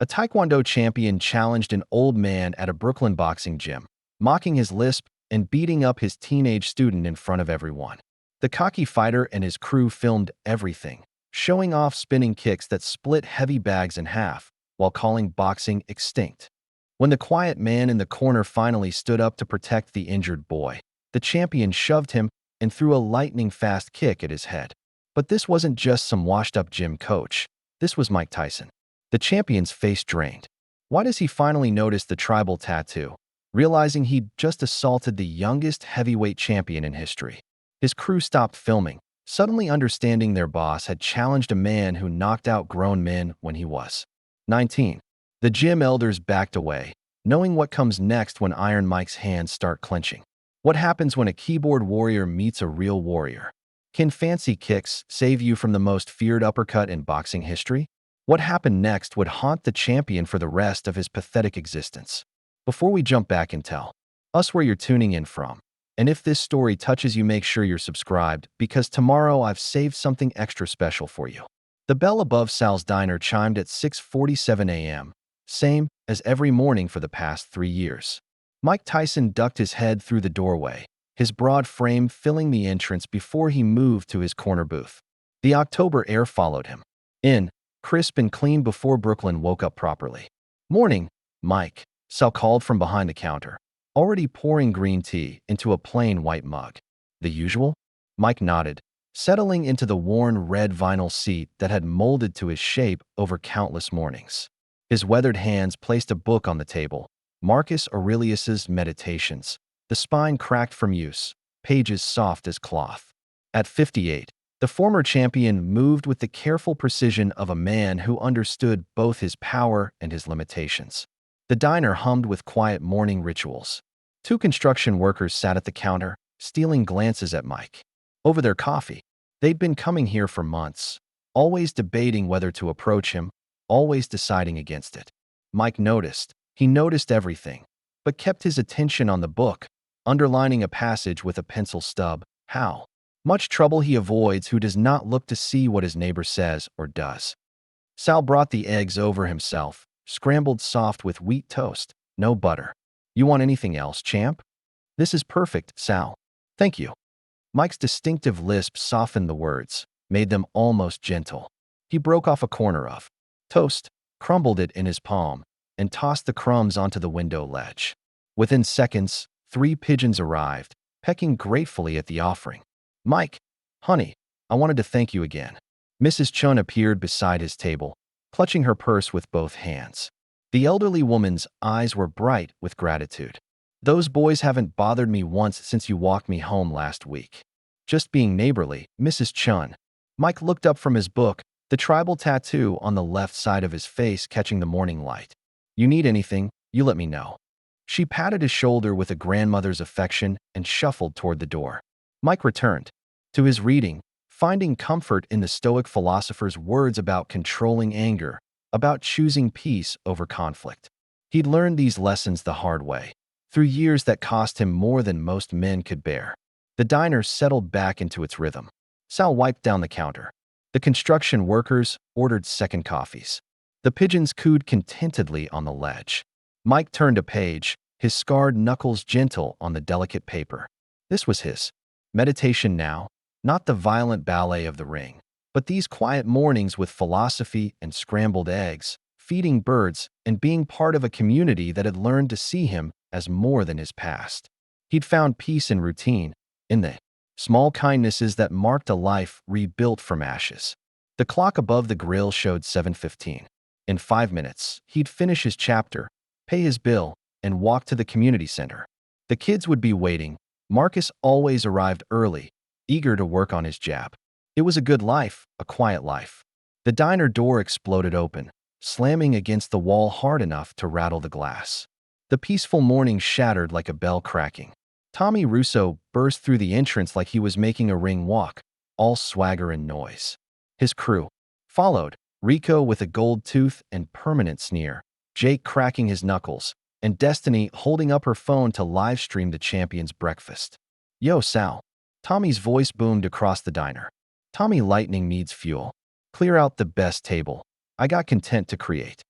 A Taekwondo champion challenged an old man at a Brooklyn boxing gym, mocking his lisp and beating up his teenage student in front of everyone. The cocky fighter and his crew filmed everything, showing off spinning kicks that split heavy bags in half while calling boxing extinct. When the quiet man in the corner finally stood up to protect the injured boy, the champion shoved him and threw a lightning-fast kick at his head. But this wasn't just some washed-up gym coach. This was Mike Tyson. The champion's face drained. Why does he finally notice the tribal tattoo, realizing he'd just assaulted the youngest heavyweight champion in history? His crew stopped filming, suddenly understanding their boss had challenged a man who knocked out grown men when he was 19. The gym elders backed away, knowing what comes next when Iron Mike's hands start clenching. What happens when a keyboard warrior meets a real warrior? Can fancy kicks save you from the most feared uppercut in boxing history? What happened next would haunt the champion for the rest of his pathetic existence. Before we jump back and tell us where you're tuning in from, and if this story touches you, make sure you're subscribed, because tomorrow I've saved something extra special for you. The bell above Sal's diner chimed at 6:47 a.m., same as every morning for the past 3 years. Mike Tyson ducked his head through the doorway, his broad frame filling the entrance before he moved to his corner booth. The October air followed him, in, crisp and clean before Brooklyn woke up properly. "Morning, Mike," Sal called from behind the counter, already pouring green tea into a plain white mug. "The usual?" Mike nodded, settling into the worn red vinyl seat that had molded to his shape over countless mornings. His weathered hands placed a book on the table, Marcus Aurelius's Meditations, the spine cracked from use, pages soft as cloth. At 58, the former champion moved with the careful precision of a man who understood both his power and his limitations. The diner hummed with quiet morning rituals. 2 construction workers sat at the counter, stealing glances at Mike. Over their coffee, they'd been coming here for months, always debating whether to approach him, always deciding against it. Mike noticed. He noticed everything, but kept his attention on the book, underlining a passage with a pencil stub. How much trouble he avoids who does not look to see what his neighbor says or does. Sal brought the eggs over himself, scrambled soft with wheat toast, no butter. "You want anything else, champ?" "This is perfect, Sal. Thank you." Mike's distinctive lisp softened the words, made them almost gentle. He broke off a corner of toast, crumbled it in his palm, and tossed the crumbs onto the window ledge. Within seconds, 3 pigeons arrived, pecking gratefully at the offering. "Mike, honey, I wanted to thank you again." Mrs. Chun appeared beside his table, clutching her purse with both hands. The elderly woman's eyes were bright with gratitude. "Those boys haven't bothered me once since you walked me home last week." "Just being neighborly, Mrs. Chun." Mike looked up from his book, the tribal tattoo on the left side of his face catching the morning light. "You need anything, you let me know." She patted his shoulder with a grandmother's affection and shuffled toward the door. Mike returned to his reading, finding comfort in the Stoic philosopher's words about controlling anger, about choosing peace over conflict. He'd learned these lessons the hard way, through years that cost him more than most men could bear. The diner settled back into its rhythm. Sal wiped down the counter. The construction workers ordered second coffees. The pigeons cooed contentedly on the ledge. Mike turned a page, his scarred knuckles gentle on the delicate paper. This was his meditation now, not the violent ballet of the ring, but these quiet mornings with philosophy and scrambled eggs, feeding birds, and being part of a community that had learned to see him as more than his past. He'd found peace in routine, in the small kindnesses that marked a life rebuilt from ashes. The clock above the grill showed 7:15. In 5 minutes, he'd finish his chapter, pay his bill, and walk to the community center. The kids would be waiting. Marcus always arrived early, eager to work on his jab. It was a good life, a quiet life. The diner door exploded open, slamming against the wall hard enough to rattle the glass. The peaceful morning shattered like a bell cracking. Tommy Russo burst through the entrance like he was making a ring walk, all swagger and noise. His crew followed, Rico with a gold tooth and permanent sneer, Jake cracking his knuckles, and Destiny holding up her phone to live-stream the champion's breakfast. "Yo, Sal." Tommy's voice boomed across the diner. "Tommy Lightning needs fuel. Clear out the best table. I got content to create."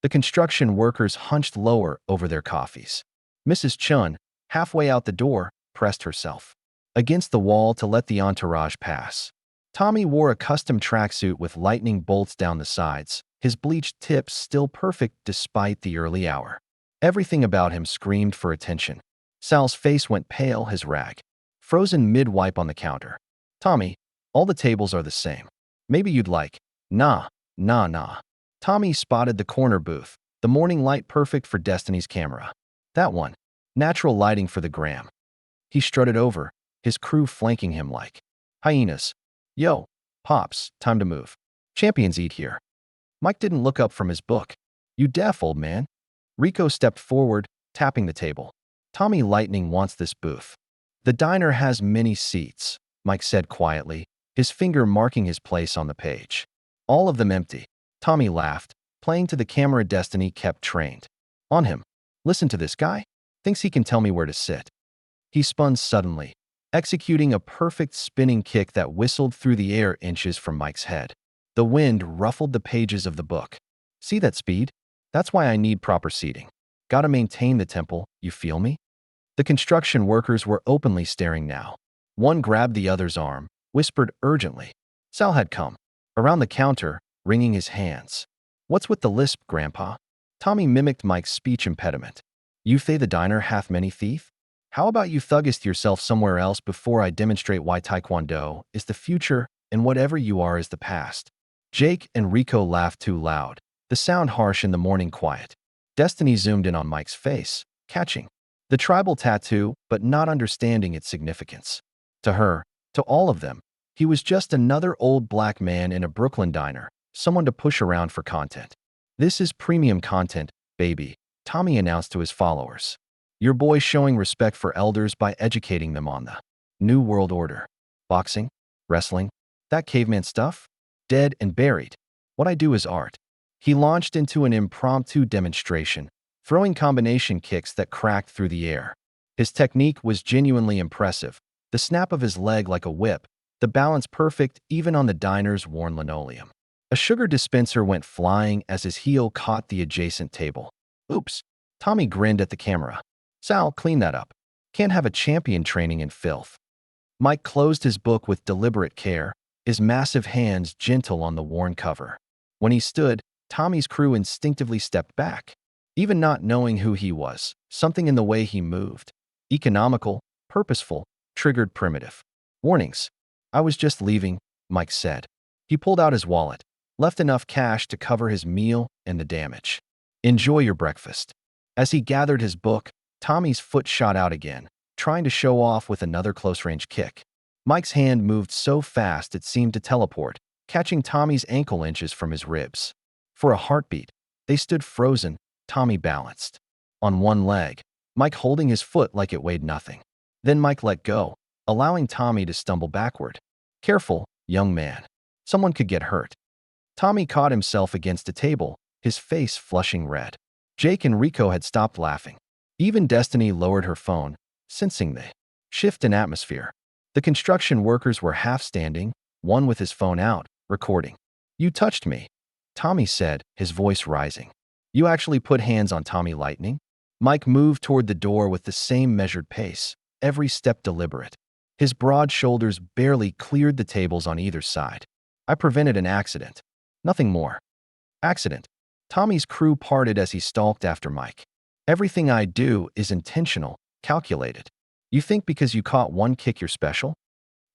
The construction workers hunched lower over their coffees. Mrs. Chun, halfway out the door, pressed herself against the wall to let the entourage pass. Tommy wore a custom tracksuit with lightning bolts down the sides, his bleached tips still perfect despite the early hour. Everything about him screamed for attention. Sal's face went pale, his rag frozen mid-wipe on the counter. Tommy, all the tables are the same. Maybe you'd like. Nah. Tommy spotted the corner booth, the morning light perfect for Destiny's camera. That one. Natural lighting for the gram. He strutted over, his crew flanking him like hyenas. Yo, Pops, time to move. Champions eat here. Mike didn't look up from his book. You deaf, old man? Rico stepped forward, tapping the table. Tommy Lightning wants this booth. The diner has many seats, Mike said quietly, his finger marking his place on the page. All of them empty. Tommy laughed, playing to the camera Destiny kept trained on him. Listen to this guy? Thinks he can tell me where to sit. He spun suddenly, executing a perfect spinning kick that whistled through the air inches from Mike's head. The wind ruffled the pages of the book. See that speed? That's why I need proper seating. Gotta maintain the tempo, you feel me? The construction workers were openly staring now. One grabbed the other's arm, whispered urgently. Sal had come around the counter, wringing his hands. What's with the lisp, Grandpa? Tommy mimicked Mike's speech impediment. You say the diner hath many thief? How about you thuggist yourself somewhere else before I demonstrate why Taekwondo is the future and whatever you are is the past? Jake and Rico laughed too loud, the sound harsh in the morning quiet. Destiny zoomed in on Mike's face, catching the tribal tattoo but not understanding its significance. To her, to all of them, he was just another old black man in a Brooklyn diner, someone to push around for content. This is premium content, baby, Tommy announced to his followers. Your boy showing respect for elders by educating them on the New World Order. Boxing? Wrestling? That caveman stuff? Dead and buried. What I do is art. He launched into an impromptu demonstration, throwing combination kicks that cracked through the air. His technique was genuinely impressive, the snap of his leg like a whip, the balance perfect even on the diner's worn linoleum. A sugar dispenser went flying as his heel caught the adjacent table. Oops. Tommy grinned at the camera. Sal, clean that up. Can't have a champion training in filth. Mike closed his book with deliberate care, his massive hands gentle on the worn cover. When he stood, Tommy's crew instinctively stepped back. Even not knowing who he was, something in the way he moved. Economical, purposeful, triggered primitive. Warnings. I was just leaving, Mike said. He pulled out his wallet, left enough cash to cover his meal and the damage. Enjoy your breakfast. As he gathered his book, Tommy's foot shot out again, trying to show off with another close-range kick. Mike's hand moved so fast it seemed to teleport, catching Tommy's ankle inches from his ribs. For a heartbeat, they stood frozen, Tommy balanced on one leg, Mike holding his foot like it weighed nothing. Then Mike let go, allowing Tommy to stumble backward. Careful, young man. Someone could get hurt. Tommy caught himself against a table, his face flushing red. Jake and Rico had stopped laughing. Even Destiny lowered her phone, sensing the shift in atmosphere. The construction workers were half standing, one with his phone out, recording. You touched me, Tommy said, his voice rising. You actually put hands on Tommy Lightning? Mike moved toward the door with the same measured pace, every step deliberate. His broad shoulders barely cleared the tables on either side. I prevented an accident. Nothing more. Accident. Tommy's crew parted as he stalked after Mike. Everything I do is intentional, calculated. You think because you caught one kick you're special?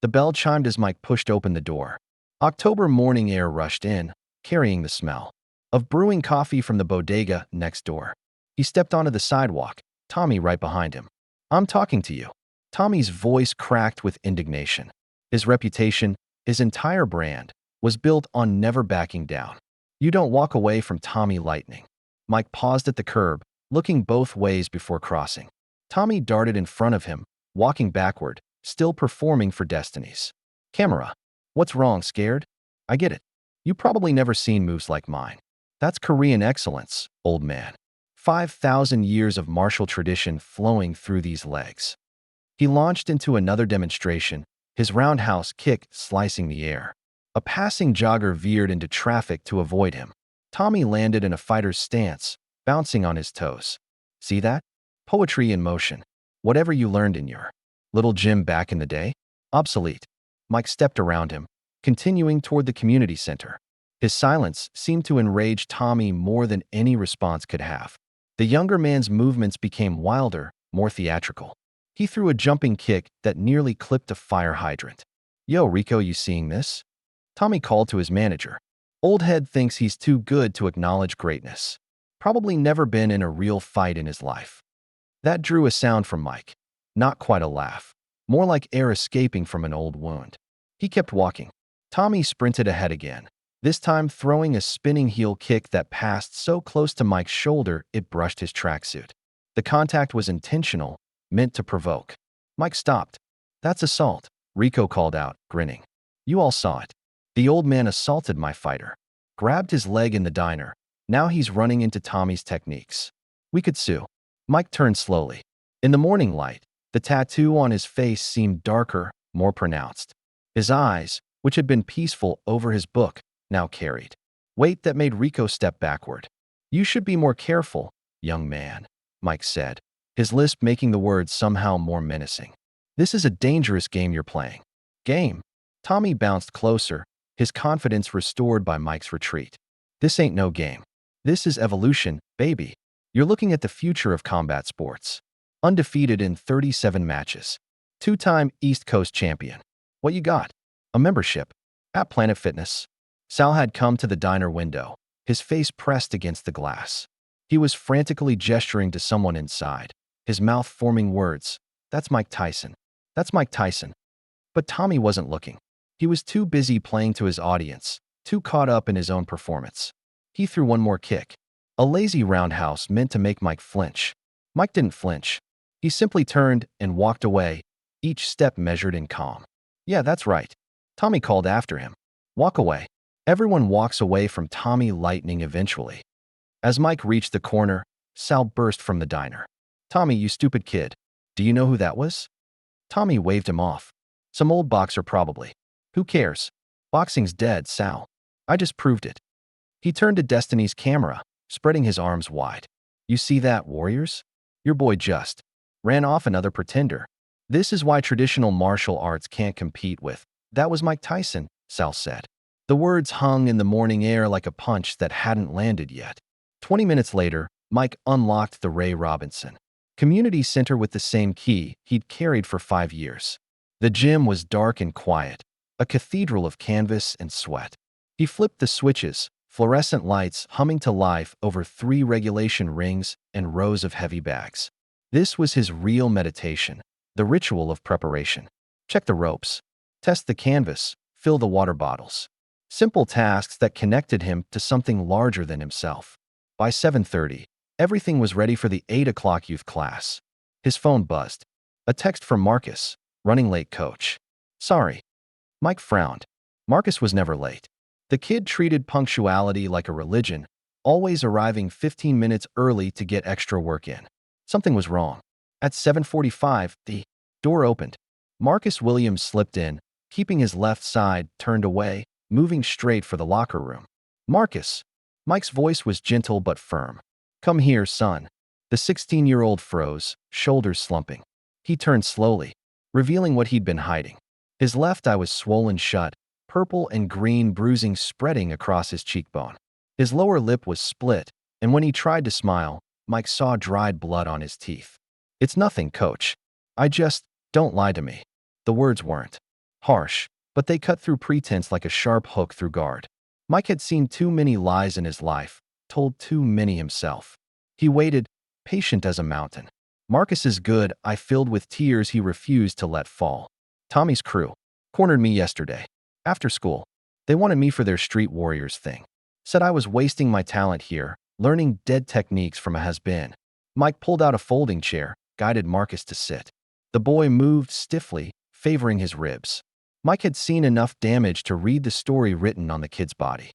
The bell chimed as Mike pushed open the door. October morning air rushed in, carrying the smell of brewing coffee from the bodega next door. He stepped onto the sidewalk, Tommy right behind him. I'm talking to you. Tommy's voice cracked with indignation. His reputation, his entire brand, was built on never backing down. You don't walk away from Tommy Lightning. Mike paused at the curb, looking both ways before crossing. Tommy darted in front of him, walking backward, still performing for Destiny's camera. What's wrong, scared? I get it. You probably never seen moves like mine. That's Korean excellence, old man. 5,000 years of martial tradition flowing through these legs. He launched into another demonstration, his roundhouse kick slicing the air. A passing jogger veered into traffic to avoid him. Tommy landed in a fighter's stance, bouncing on his toes. See that? Poetry in motion. Whatever you learned in your little gym back in the day? Obsolete. Mike stepped around him, continuing toward the community center. His silence seemed to enrage Tommy more than any response could have. The younger man's movements became wilder, more theatrical. He threw a jumping kick that nearly clipped a fire hydrant. Yo, Rico, you seeing this? Tommy called to his manager. Old head thinks he's too good to acknowledge greatness. Probably never been in a real fight in his life. That drew a sound from Mike. Not quite a laugh. More like air escaping from an old wound. He kept walking. Tommy sprinted ahead again, this time throwing a spinning heel kick that passed so close to Mike's shoulder it brushed his tracksuit. The contact was intentional, meant to provoke. Mike stopped. That's assault, Rico called out, grinning. You all saw it. The old man assaulted my fighter. Grabbed his leg in the diner. Now he's running into Tommy's techniques. We could sue. Mike turned slowly. In the morning light, the tattoo on his face seemed darker, more pronounced. His eyes, which had been peaceful over his book, now carried weight that made Rico step backward. You should be more careful, young man, Mike said, his lisp making the words somehow more menacing. This is a dangerous game you're playing. Game? Tommy bounced closer, his confidence restored by Mike's retreat. This ain't no game. This is evolution, baby. You're looking at the future of combat sports. Undefeated in 37 matches. Two-time East Coast champion. What you got? A membership. At Planet Fitness. Sal had come to the diner window, his face pressed against the glass. He was frantically gesturing to someone inside, his mouth forming words. That's Mike Tyson. That's Mike Tyson. But Tommy wasn't looking. He was too busy playing to his audience, too caught up in his own performance. He threw one more kick. A lazy roundhouse meant to make Mike flinch. Mike didn't flinch. He simply turned and walked away, each step measured in calm. Yeah, that's right. Tommy called after him. Walk away. Everyone walks away from Tommy lightning eventually. As Mike reached the corner, Sal burst from the diner. Tommy, you stupid kid. Do you know who that was? Tommy waved him off. Some old boxer probably. Who cares? Boxing's dead, Sal. I just proved it. He turned to Destiny's camera, spreading his arms wide. You see that, warriors? Your boy just ran off another pretender. This is why traditional martial arts can't compete with. That was Mike Tyson, Sal said. The words hung in the morning air like a punch that hadn't landed yet. 20 minutes later, Mike unlocked the Ray Robinson community center with the same key he'd carried for 5 years. The gym was dark and quiet, a cathedral of canvas and sweat. He flipped the switches, fluorescent lights humming to life over 3 regulation rings and rows of heavy bags. This was his real meditation, the ritual of preparation. Check the ropes, test the canvas, fill the water bottles. Simple tasks that connected him to something larger than himself. By 7:30, everything was ready for the 8 o'clock youth class. His phone buzzed. A text from Marcus, running late coach. Sorry. Mike frowned. Marcus was never late. The kid treated punctuality like a religion, always arriving 15 minutes early to get extra work in. Something was wrong. At 7:45, the door opened. Marcus Williams slipped in, keeping his left side turned away, moving straight for the locker room. Marcus. Mike's voice was gentle but firm. Come here, son. The 16-year-old froze, shoulders slumping. He turned slowly, revealing what he'd been hiding. His left eye was swollen shut, purple and green bruising spreading across his cheekbone. His lower lip was split, and when he tried to smile, Mike saw dried blood on his teeth. It's nothing, coach. Don't lie to me. The words weren't harsh, but they cut through pretense like a sharp hook through guard. Mike had seen too many lies in his life, told too many himself. He waited, patient as a mountain. Marcus's good eye filled with tears he refused to let fall. Tommy's crew cornered me yesterday. After school, they wanted me for their street warriors thing. Said I was wasting my talent here, learning dead techniques from a has-been. Mike pulled out a folding chair, guided Marcus to sit. The boy moved stiffly, favoring his ribs. Mike had seen enough damage to read the story written on the kid's body.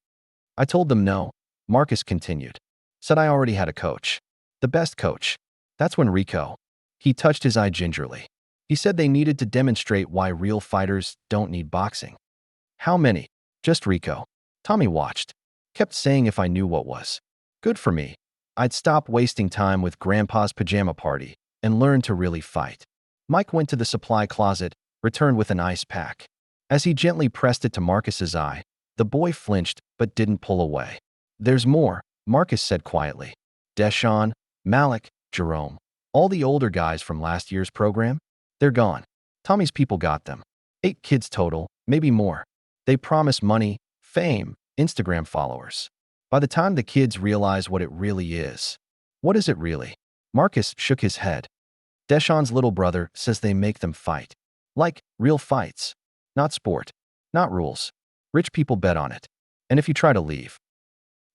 I told them no, Marcus continued. Said I already had a coach. The best coach. That's when Rico. He touched his eye gingerly. He said they needed to demonstrate why real fighters don't need boxing. How many? Just Rico. Tommy watched. Kept saying if I knew what was good for me, I'd stop wasting time with Grandpa's pajama party and learn to really fight. Mike went to the supply closet, returned with an ice pack. As he gently pressed it to Marcus's eye, the boy flinched but didn't pull away. There's more, Marcus said quietly. Deshaun, Malik, Jerome, all the older guys from last year's program? They're gone. Tommy's people got them. 8 kids total, maybe more. They promise money, fame, Instagram followers. By the time the kids realize what it really is. What is it really? Marcus shook his head. Deshaun's little brother says they make them fight. Like real fights. Not sport. Not rules. Rich people bet on it. And if you try to leave.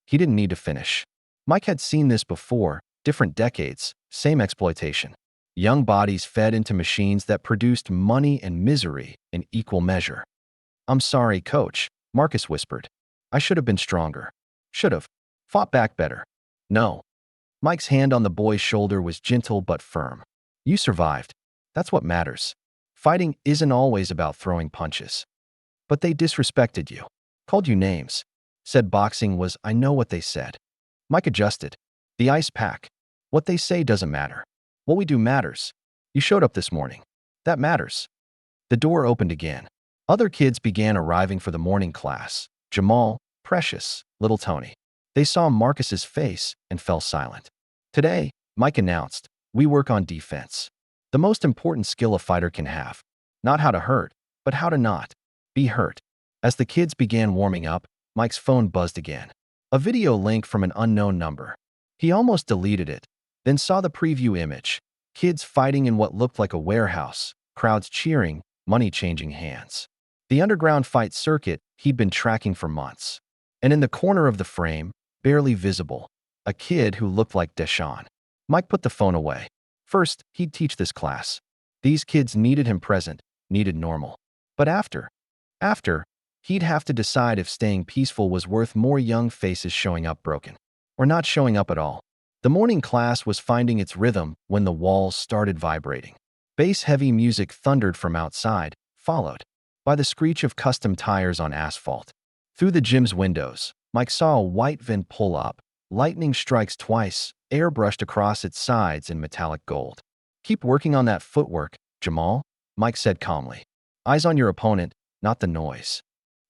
He didn't need to finish. Mike had seen this before, different decades, same exploitation. Young bodies fed into machines that produced money and misery in equal measure. I'm sorry, coach, Marcus whispered. I should have been stronger. Should have. Fought back better. No. Mike's hand on the boy's shoulder was gentle but firm. You survived. That's what matters. Fighting isn't always about throwing punches. But they disrespected you. Called you names. Said boxing was, I know what they said. Mike adjusted. The ice pack. What they say doesn't matter. What we do matters. You showed up this morning. That matters. The door opened again. Other kids began arriving for the morning class. Jamal, Precious, little Tony. They saw Marcus's face and fell silent. Today, Mike announced, we work on defense. The most important skill a fighter can have. Not how to hurt, but how to not be hurt. As the kids began warming up, Mike's phone buzzed again. A video link from an unknown number. He almost deleted it, then saw the preview image. Kids fighting in what looked like a warehouse, crowds cheering, money changing hands. The underground fight circuit he'd been tracking for months. And in the corner of the frame, barely visible, a kid who looked like Deshaun. Mike put the phone away. First, he'd teach this class. These kids needed him present, needed normal. But after, he'd have to decide if staying peaceful was worth more young faces showing up broken. Or not showing up at all. The morning class was finding its rhythm when the walls started vibrating. Bass-heavy music thundered from outside, followed by the screech of custom tires on asphalt. Through the gym's windows, Mike saw a white van pull up. Lightning strikes twice, air brushed across its sides in metallic gold. Keep working on that footwork, Jamal, Mike said calmly. Eyes on your opponent, not the noise.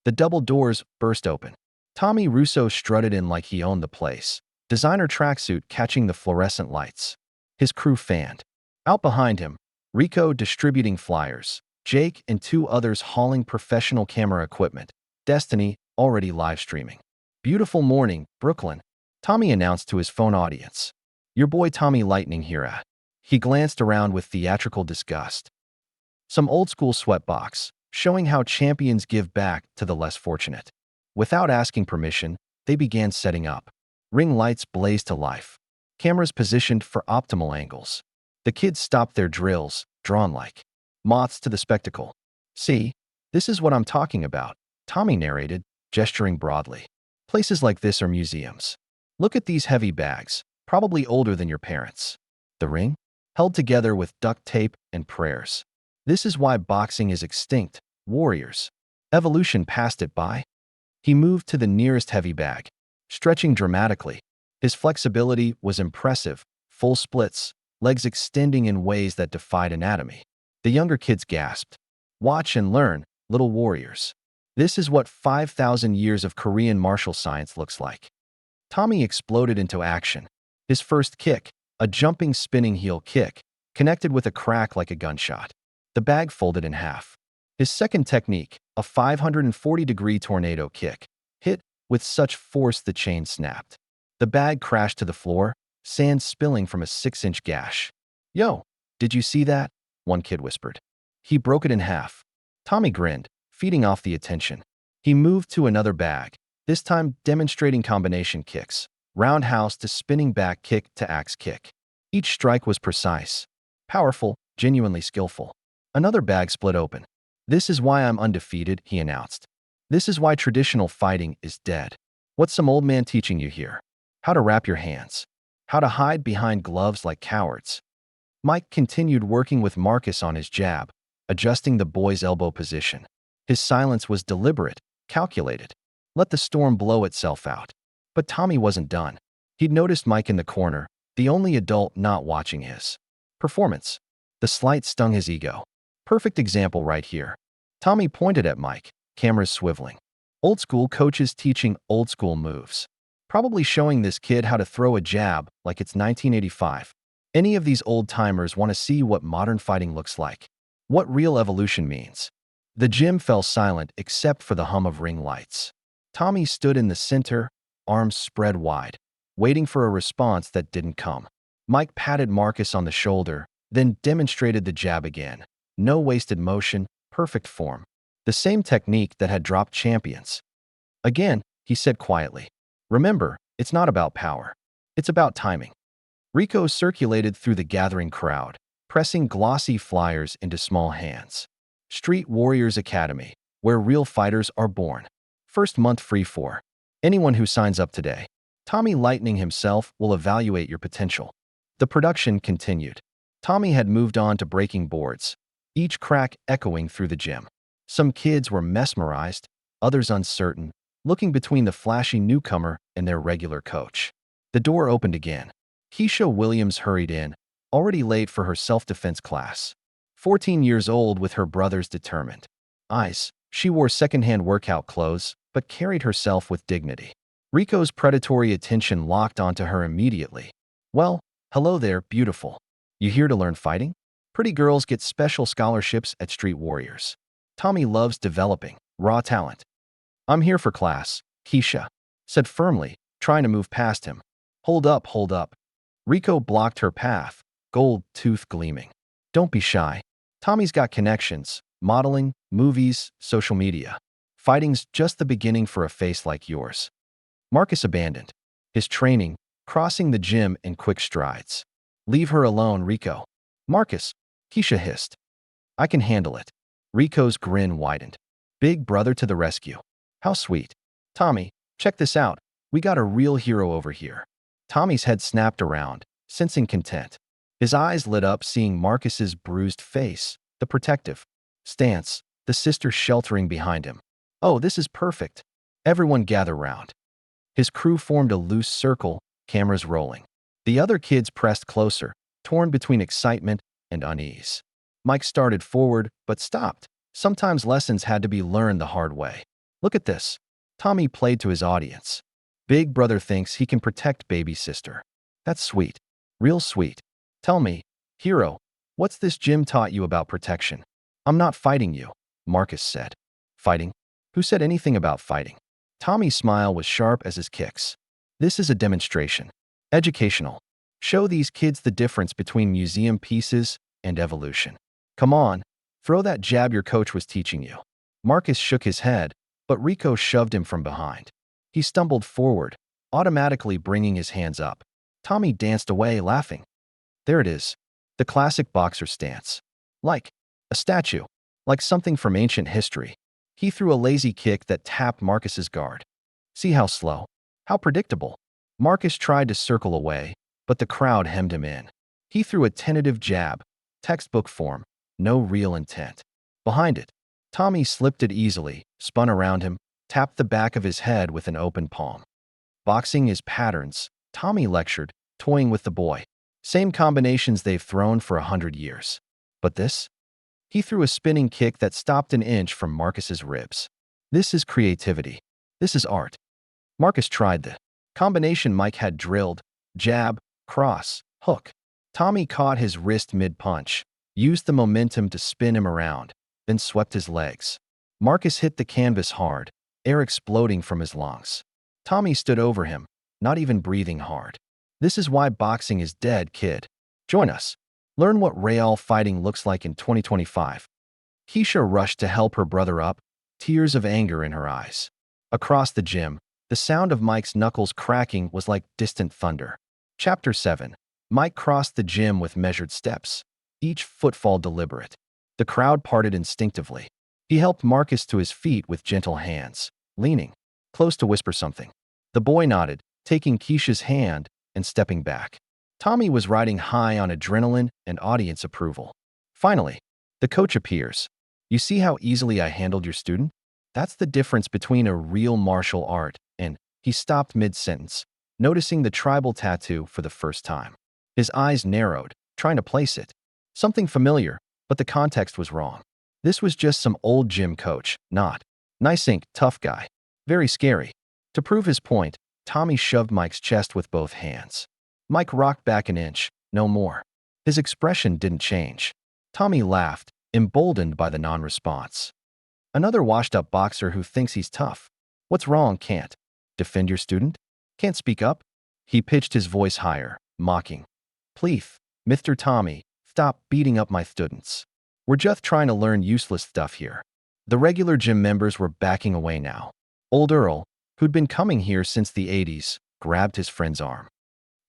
The double doors burst open. Tommy Russo strutted in like he owned the place. Designer tracksuit catching the fluorescent lights. His crew fanned. Out behind him, Rico distributing flyers. Jake and 2 others hauling professional camera equipment. Destiny already live streaming. Beautiful morning, Brooklyn, Tommy announced to his phone audience. Your boy Tommy Lightning here at. He glanced around with theatrical disgust. Some old-school sweatbox, showing how champions give back to the less fortunate. Without asking permission, they began setting up. Ring lights blazed to life. Cameras positioned for optimal angles. The kids stopped their drills, drawn like moths to the spectacle. See, this is what I'm talking about, Tommy narrated, gesturing broadly. Places like this are museums. Look at these heavy bags, probably older than your parents. The ring? Held together with duct tape and prayers. This is why boxing is extinct, warriors. Evolution passed it by. He moved to the nearest heavy bag, stretching dramatically. His flexibility was impressive, full splits, legs extending in ways that defied anatomy. The younger kids gasped. Watch and learn, little warriors. This is what 5,000 years of Korean martial science looks like. Tommy exploded into action. His first kick, a jumping spinning heel kick, connected with a crack like a gunshot. The bag folded in half. His second technique, a 540-degree tornado kick, hit with such force the chain snapped. The bag crashed to the floor, sand spilling from a 6-inch gash. Yo, did you see that? One kid whispered. He broke it in half. Tommy grinned, feeding off the attention. He moved to another bag, this time demonstrating combination kicks, roundhouse to spinning back kick to axe kick. Each strike was precise, powerful, genuinely skillful. Another bag split open. This is why I'm undefeated, he announced. This is why traditional fighting is dead. What's some old man teaching you here? How to wrap your hands. How to hide behind gloves like cowards. Mike continued working with Marcus on his jab, adjusting the boy's elbow position. His silence was deliberate, calculated. Let the storm blow itself out. But Tommy wasn't done. He'd noticed Mike in the corner, the only adult not watching his performance. The slight stung his ego. Perfect example right here. Tommy pointed at Mike, cameras swiveling. Old school coaches teaching old school moves. Probably showing this kid how to throw a jab like it's 1985. Any of these old-timers want to see what modern fighting looks like. What real evolution means. The gym fell silent except for the hum of ring lights. Tommy stood in the center, arms spread wide, waiting for a response that didn't come. Mike patted Marcus on the shoulder, then demonstrated the jab again. No wasted motion, perfect form. The same technique that had dropped champions. Again, he said quietly, "Remember, it's not about power. It's about timing." Rico circulated through the gathering crowd, pressing glossy flyers into small hands. Street Warriors Academy, where real fighters are born. First month free for anyone who signs up today. Tommy Lightning himself will evaluate your potential. The production continued. Tommy had moved on to breaking boards, each crack echoing through the gym. Some kids were mesmerized, others uncertain, looking between the flashy newcomer and their regular coach. The door opened again. Keisha Williams hurried in, already late for her self-defense class. 14 years old with her brother's determined eyes, she wore secondhand workout clothes, but carried herself with dignity. Rico's predatory attention locked onto her immediately. "Well, hello there, beautiful. You here to learn fighting? Pretty girls get special scholarships at Street Warriors. Tommy loves developing raw talent." "I'm here for class," Keisha said firmly, trying to move past him. Hold up, hold up." Rico blocked her path, gold tooth gleaming. "Don't be shy. Tommy's got connections, modeling, movies, social media. Fighting's just the beginning for a face like yours." Marcus abandoned his training, crossing the gym in quick strides. "Leave her alone, Rico." "Marcus," Keisha hissed. "I can handle it." Rico's grin widened. Big brother to the rescue. How sweet. "Tommy, check this out. We got a real hero over here." Tommy's head snapped around, sensing content. His eyes lit up seeing Marcus's bruised face, the protective stance, the sister sheltering behind him. "Oh, this is perfect." Everyone gather round. His crew formed a loose circle, cameras rolling. The other kids pressed closer, torn between excitement and unease. Mike started forward, but stopped. Sometimes lessons had to be learned the hard way. "Look at this." Tommy played to his audience. "Big brother thinks he can protect baby sister. That's sweet. Real sweet. Tell me, hero, what's this gym taught you about protection?" "I'm not fighting you," Marcus said. "Fighting? Who said anything about fighting?" Tommy's smile was sharp as his kicks. "This is a demonstration. Educational. Show these kids the difference between museum pieces and evolution. Come on, throw that jab your coach was teaching you." Marcus shook his head, but Rico shoved him from behind. He stumbled forward, automatically bringing his hands up. Tommy danced away, laughing. There it is. The classic boxer stance. Like a statue. Like something from ancient history. He threw a lazy kick that tapped Marcus's guard. See how slow? How predictable? Marcus tried to circle away, but the crowd hemmed him in. He threw a tentative jab. Textbook form. No real intent. Behind it, Tommy slipped it easily, spun around him, tapped the back of his head with an open palm. Boxing is patterns, Tommy lectured, toying with the boy. Same combinations they've thrown for 100 years. But this? He threw a spinning kick that stopped an inch from Marcus's ribs. This is creativity. This is art. Marcus tried the combination Mike had drilled, jab, cross, hook. Tommy caught his wrist mid-punch, used the momentum to spin him around, then swept his legs. Marcus hit the canvas hard, air exploding from his lungs. Tommy stood over him, not even breathing hard. This is why boxing is dead, kid. Join us. Learn what real fighting looks like in 2025. Keisha rushed to help her brother up, tears of anger in her eyes. Across the gym, the sound of Mike's knuckles cracking was like distant thunder. Chapter 7. Mike crossed the gym with measured steps, each footfall deliberate. The crowd parted instinctively. He helped Marcus to his feet with gentle hands, leaning close to whisper something. The boy nodded, taking Keisha's hand and stepping back. Tommy was riding high on adrenaline and audience approval. Finally, the coach appears. You see how easily I handled your student? That's the difference between a real martial art and He stopped mid-sentence, noticing the tribal tattoo for the first time. His eyes narrowed, trying to place it. Something familiar, but the context was wrong. This was just some old gym coach, not. Nice ink, tough guy. Very scary. To prove his point, Tommy shoved Mike's chest with both hands. Mike rocked back an inch, no more. His expression didn't change. Tommy laughed, emboldened by the non-response. Another washed-up boxer who thinks he's tough. What's wrong? Can't defend your student? Can't speak up? He pitched his voice higher, mocking. Please, Mr. Tommy, stop beating up my students. We're just trying to learn useless stuff here. The regular gym members were backing away now. Old Earl, who'd been coming here since the 80s, grabbed his friend's arm.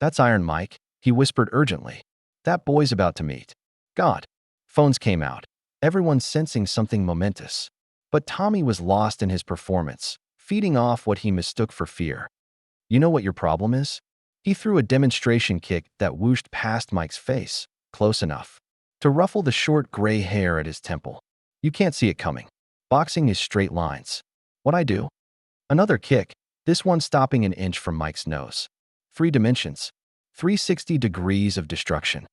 That's Iron Mike, he whispered urgently. That boy's about to meet. God. Phones came out, everyone sensing something momentous. But Tommy was lost in his performance, feeding off what he mistook for fear. You know what your problem is? He threw a demonstration kick that whooshed past Mike's face, close enough to ruffle the short gray hair at his temple. You can't see it coming. Boxing is straight lines. What I do? Another kick, this one stopping an inch from Mike's nose. 3 dimensions. 360 degrees of destruction.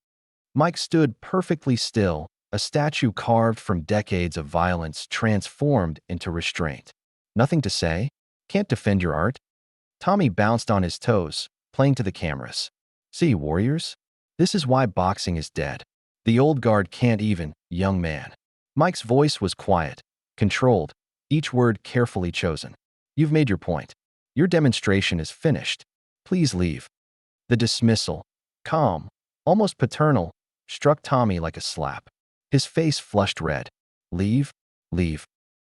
Mike stood perfectly still, a statue carved from decades of violence transformed into restraint. Nothing to say? Can't defend your art? Tommy bounced on his toes, playing to the cameras. See, warriors? This is why boxing is dead. The old guard can't even, young man. Mike's voice was quiet, controlled, each word carefully chosen. You've made your point. Your demonstration is finished. Please leave. The dismissal, calm, almost paternal, struck Tommy like a slap. His face flushed red. Leave? Leave.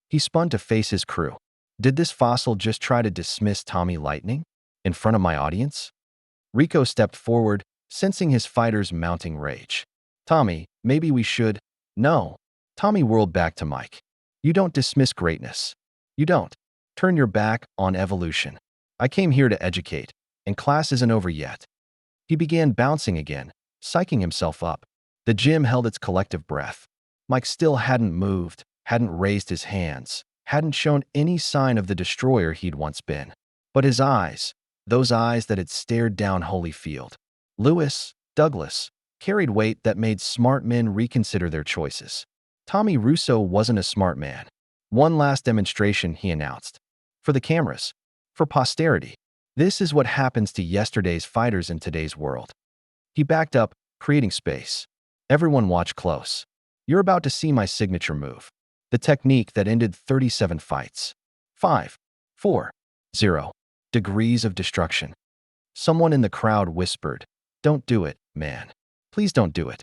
He spun to face his crew. Did this fossil just try to dismiss Tommy Lightning? In front of my audience? Rico stepped forward, sensing his fighter's mounting rage. Tommy, maybe we should. No. Tommy whirled back to Mike. You don't dismiss greatness. You don't. Turn your back on evolution. I came here to educate, and class isn't over yet. He began bouncing again, psyching himself up. The gym held its collective breath. Mike still hadn't moved, hadn't raised his hands, hadn't shown any sign of the destroyer he'd once been. But his eyes, those eyes that had stared down Holyfield, Lewis, Douglas, carried weight that made smart men reconsider their choices. Tommy Russo wasn't a smart man. One last demonstration, he announced. For the cameras. For posterity. This is what happens to yesterday's fighters in today's world. He backed up, creating space. Everyone watch close. You're about to see my signature move. The technique that ended 37 fights. 5, 4, 0. Degrees of destruction. Someone in the crowd whispered, Don't do it, man. Please don't do it.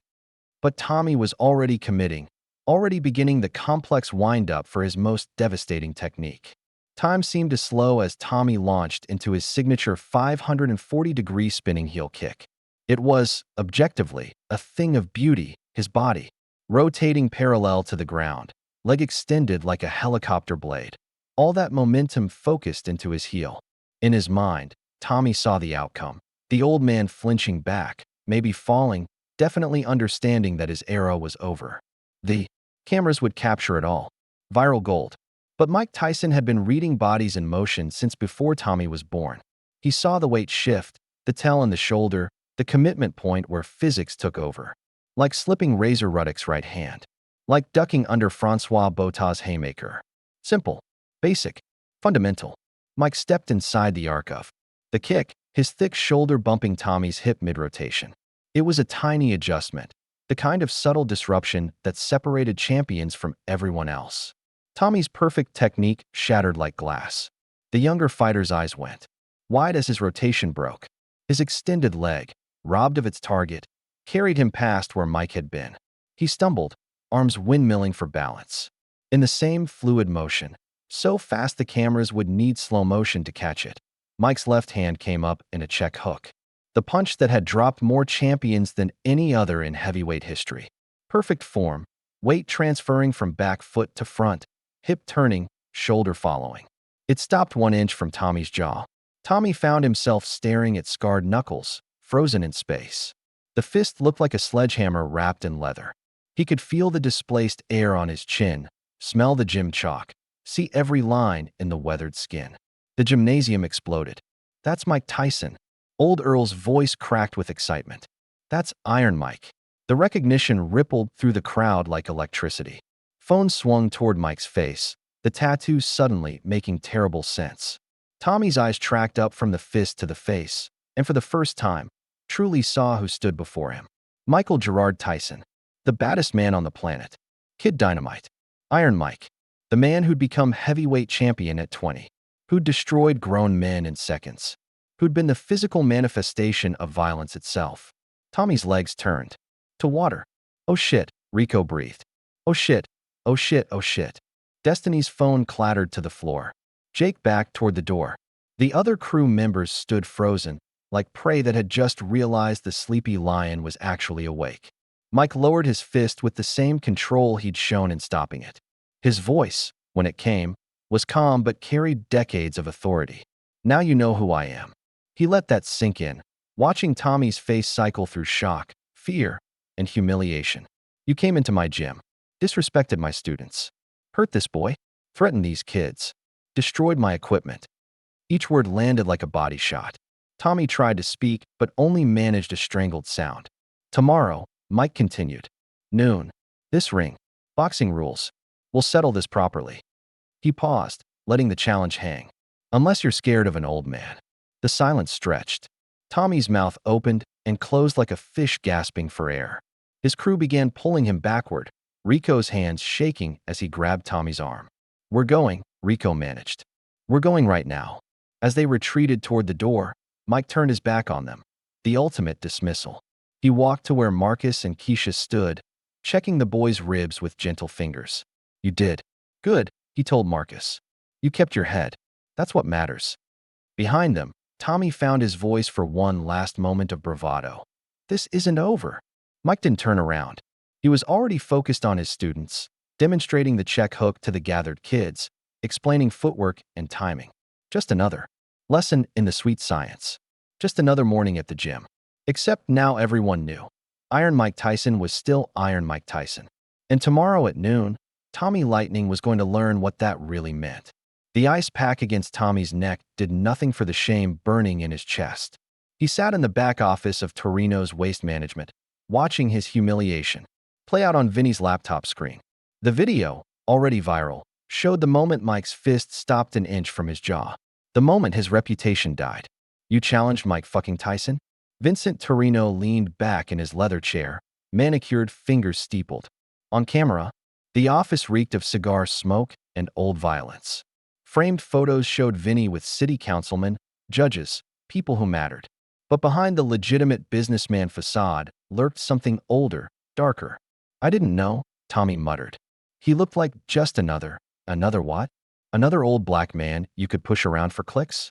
But Tommy was already committing, already beginning the complex wind-up for his most devastating technique. Time seemed to slow as Tommy launched into his signature 540-degree spinning heel kick. It was, objectively, a thing of beauty, his body, rotating parallel to the ground, leg extended like a helicopter blade. All that momentum focused into his heel. In his mind, Tommy saw the outcome. The old man flinching back, maybe falling, definitely understanding that his era was over. The cameras would capture it all. Viral gold. But Mike Tyson had been reading bodies in motion since before Tommy was born. He saw the weight shift, the tell in the shoulder, the commitment point where physics took over. Like slipping Razor Ruddock's right hand. Like ducking under Francois Botha's haymaker. Simple. Basic. Fundamental. Mike stepped inside the arc of the kick, his thick shoulder bumping Tommy's hip mid-rotation. It was a tiny adjustment, the kind of subtle disruption that separated champions from everyone else. Tommy's perfect technique shattered like glass. The younger fighter's eyes went wide as his rotation broke. His extended leg, robbed of its target, carried him past where Mike had been. He stumbled, arms windmilling for balance. In the same fluid motion, so fast the cameras would need slow motion to catch it. Mike's left hand came up in a check hook. The punch that had dropped more champions than any other in heavyweight history. Perfect form, weight transferring from back foot to front, hip turning, shoulder following. It stopped 1 inch from Tommy's jaw. Tommy found himself staring at scarred knuckles, frozen in space. The fist looked like a sledgehammer wrapped in leather. He could feel the displaced air on his chin, smell the gym chalk, see every line in the weathered skin. The gymnasium exploded. That's Mike Tyson. Old Earl's voice cracked with excitement. That's Iron Mike. The recognition rippled through the crowd like electricity. Phones swung toward Mike's face, the tattoo suddenly making terrible sense. Tommy's eyes tracked up from the fist to the face, and for the first time, truly saw who stood before him. Michael Gerard Tyson, the baddest man on the planet. Kid Dynamite. Iron Mike, the man who'd become heavyweight champion at 20, who'd destroyed grown men in seconds, who'd been the physical manifestation of violence itself. Tommy's legs turned to water. Oh shit, Rico breathed. Oh shit, oh shit, oh shit. Destiny's phone clattered to the floor. Jake backed toward the door. The other crew members stood frozen, like prey that had just realized the sleepy lion was actually awake. Mike lowered his fist with the same control he'd shown in stopping it. His voice, when it came, was calm but carried decades of authority. Now you know who I am. He let that sink in, watching Tommy's face cycle through shock, fear, and humiliation. You came into my gym, disrespected my students, hurt this boy, threatened these kids, destroyed my equipment. Each word landed like a body shot. Tommy tried to speak, but only managed a strangled sound. Tomorrow, Mike continued. Noon. This ring. Boxing rules. We'll settle this properly. He paused, letting the challenge hang. Unless you're scared of an old man. The silence stretched. Tommy's mouth opened and closed like a fish gasping for air. His crew began pulling him backward, Rico's hands shaking as he grabbed Tommy's arm. We're going, Rico managed. We're going right now. As they retreated toward the door, Mike turned his back on them. The ultimate dismissal. He walked to where Marcus and Keisha stood, checking the boy's ribs with gentle fingers. You did. Good, he told Marcus. You kept your head. That's what matters. Behind them, Tommy found his voice for one last moment of bravado. This isn't over. Mike didn't turn around. He was already focused on his students, demonstrating the check hook to the gathered kids, explaining footwork and timing. Just another lesson in the sweet science. Just another morning at the gym. Except now everyone knew. Iron Mike Tyson was still Iron Mike Tyson. And tomorrow at noon, Tommy Lightning was going to learn what that really meant. The ice pack against Tommy's neck did nothing for the shame burning in his chest. He sat in the back office of Torino's Waste Management, watching his humiliation play out on Vinny's laptop screen. The video, already viral, showed the moment Mike's fist stopped an inch from his jaw. The moment his reputation died. You challenged Mike fucking Tyson? Vincent Torino leaned back in his leather chair, manicured fingers steepled. On camera, the office reeked of cigar smoke and old violence. Framed photos showed Vinny with city councilmen, judges, people who mattered. But behind the legitimate businessman facade lurked something older, darker. I didn't know, Tommy muttered. He looked like just another what? Another old black man you could push around for clicks?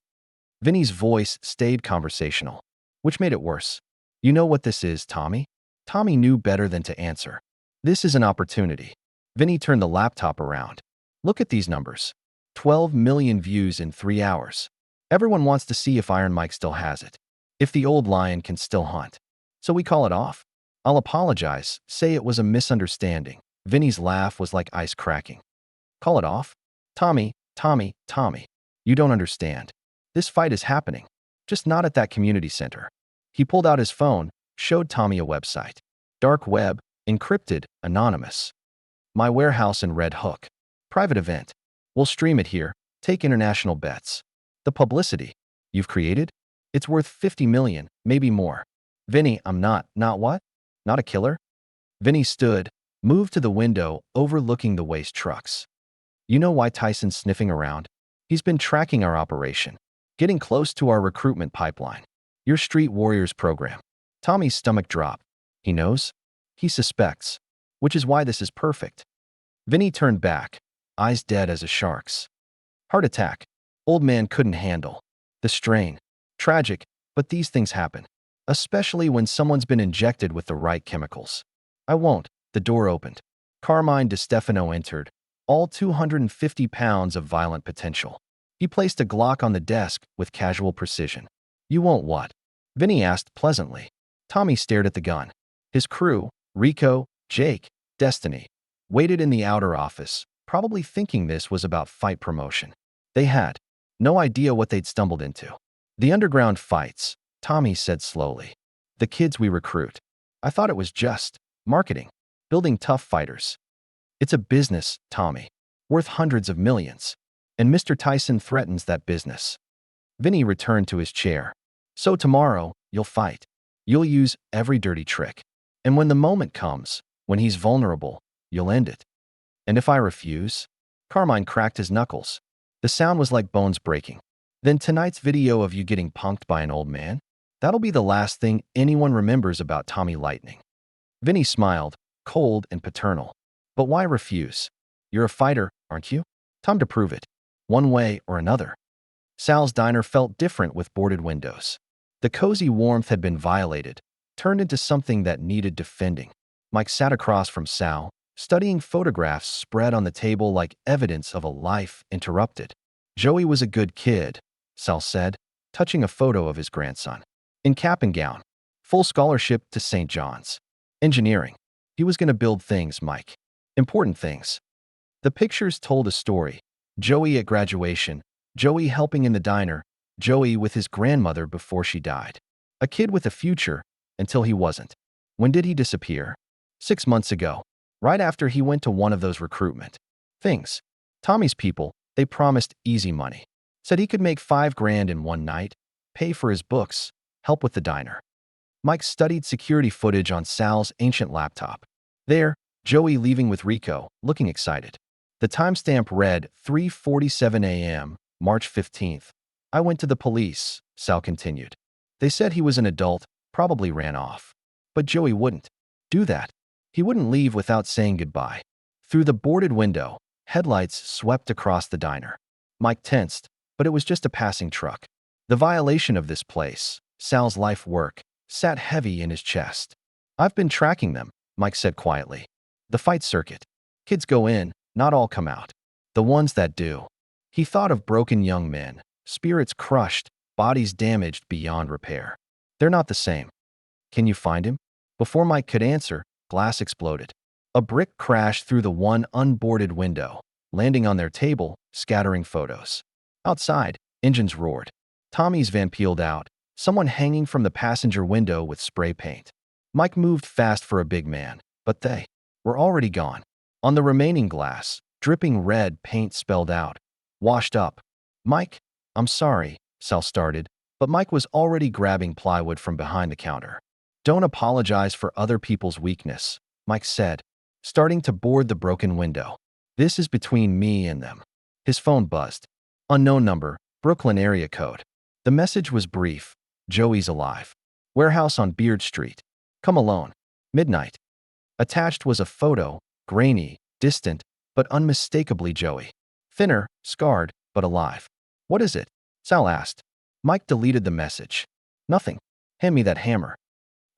Vinny's voice stayed conversational, which made it worse. You know what this is, Tommy? Tommy knew better than to answer. This is an opportunity. Vinny turned the laptop around. Look at these numbers. 12 million views in 3 hours. Everyone wants to see if Iron Mike still has it. If the old lion can still hunt. So we call it off? I'll apologize, say it was a misunderstanding. Vinny's laugh was like ice cracking. Call it off? Tommy, you don't understand. This fight is happening. Just not at that community center. He pulled out his phone, showed Tommy a website. Dark web, encrypted, anonymous. My warehouse in Red Hook. Private event. We'll stream it here, take international bets. The publicity you've created? It's worth 50 million, maybe more. Vinny, I'm not what? Not a killer? Vinny stood, moved to the window overlooking the waste trucks. You know why Tyson's sniffing around? He's been tracking our operation, getting close to our recruitment pipeline. Your Street Warriors program. Tommy's stomach dropped. He knows? He suspects. Which is why this is perfect. Vinny turned back, eyes dead as a shark's. Heart attack. Old man couldn't handle the strain. Tragic, but these things happen. Especially when someone's been injected with the right chemicals. I won't. The door opened. Carmine DeStefano entered, all 250 pounds of violent potential. He placed a Glock on the desk with casual precision. You won't what? Vinny asked pleasantly. Tommy stared at the gun. His crew, Rico, Jake, Destiny, waited in the outer office, probably thinking this was about fight promotion. They had No idea what they'd stumbled into. The underground fights, Tommy said slowly. The kids we recruit. I thought it was just marketing, building tough fighters. It's a business, Tommy, worth hundreds of millions. And Mr. Tyson threatens that business. Vinny returned to his chair. So tomorrow, you'll fight. You'll use every dirty trick. And when the moment comes, when he's vulnerable, you'll end it. And if I refuse? Carmine cracked his knuckles. The sound was like bones breaking. Then tonight's video of you getting punked by an old man? That'll be the last thing anyone remembers about Tommy Lightning. Vinny smiled, cold and paternal. But why refuse? You're a fighter, aren't you? Time to prove it. One way or another. Sal's diner felt different with boarded windows. The cozy warmth had been violated, turned into something that needed defending. Mike sat across from Sal, studying photographs spread on the table like evidence of a life interrupted. Joey was a good kid, Sal said, touching a photo of his grandson. In cap and gown. Full scholarship to St. John's. Engineering. He was going to build things, Mike. Important things. The pictures told a story. Joey at graduation, Joey helping in the diner, Joey with his grandmother before she died. A kid with a future, until he wasn't. When did he disappear? 6 months ago, right after he went to one of those recruitment things. Tommy's people, they promised easy money. Said he could make $5,000 in one night, pay for his books, help with the diner. Mike studied security footage on Sal's ancient laptop. There, Joey leaving with Rico, looking excited. The timestamp read 3:47 a.m., March 15th. I went to the police, Sal continued. They said he was an adult, probably ran off. But Joey wouldn't do that. He wouldn't leave without saying goodbye. Through the boarded window, headlights swept across the diner. Mike tensed, but it was just a passing truck. The violation of this place, Sal's life work, sat heavy in his chest. I've been tracking them, Mike said quietly. The fight circuit. Kids go in, not all come out. The ones that do. He thought of broken young men, spirits crushed, bodies damaged beyond repair. They're not the same. Can you find him? Before Mike could answer, glass exploded. A brick crashed through the one unboarded window, landing on their table, scattering photos. Outside, engines roared. Tommy's van peeled out, someone hanging from the passenger window with spray paint. Mike moved fast for a big man, but they were already gone. On the remaining glass, dripping red paint spelled out, washed up. Mike, I'm sorry, Sal started, but Mike was already grabbing plywood from behind the counter. Don't apologize for other people's weakness, Mike said, starting to board the broken window. This is between me and them. His phone buzzed. Unknown number, Brooklyn area code. The message was brief. Joey's alive. Warehouse on Beard Street. Come alone. Midnight. Attached was a photo, grainy, distant, but unmistakably Joey. Thinner, scarred, but alive. What is it? Sal asked. Mike deleted the message. Nothing. Hand me that hammer.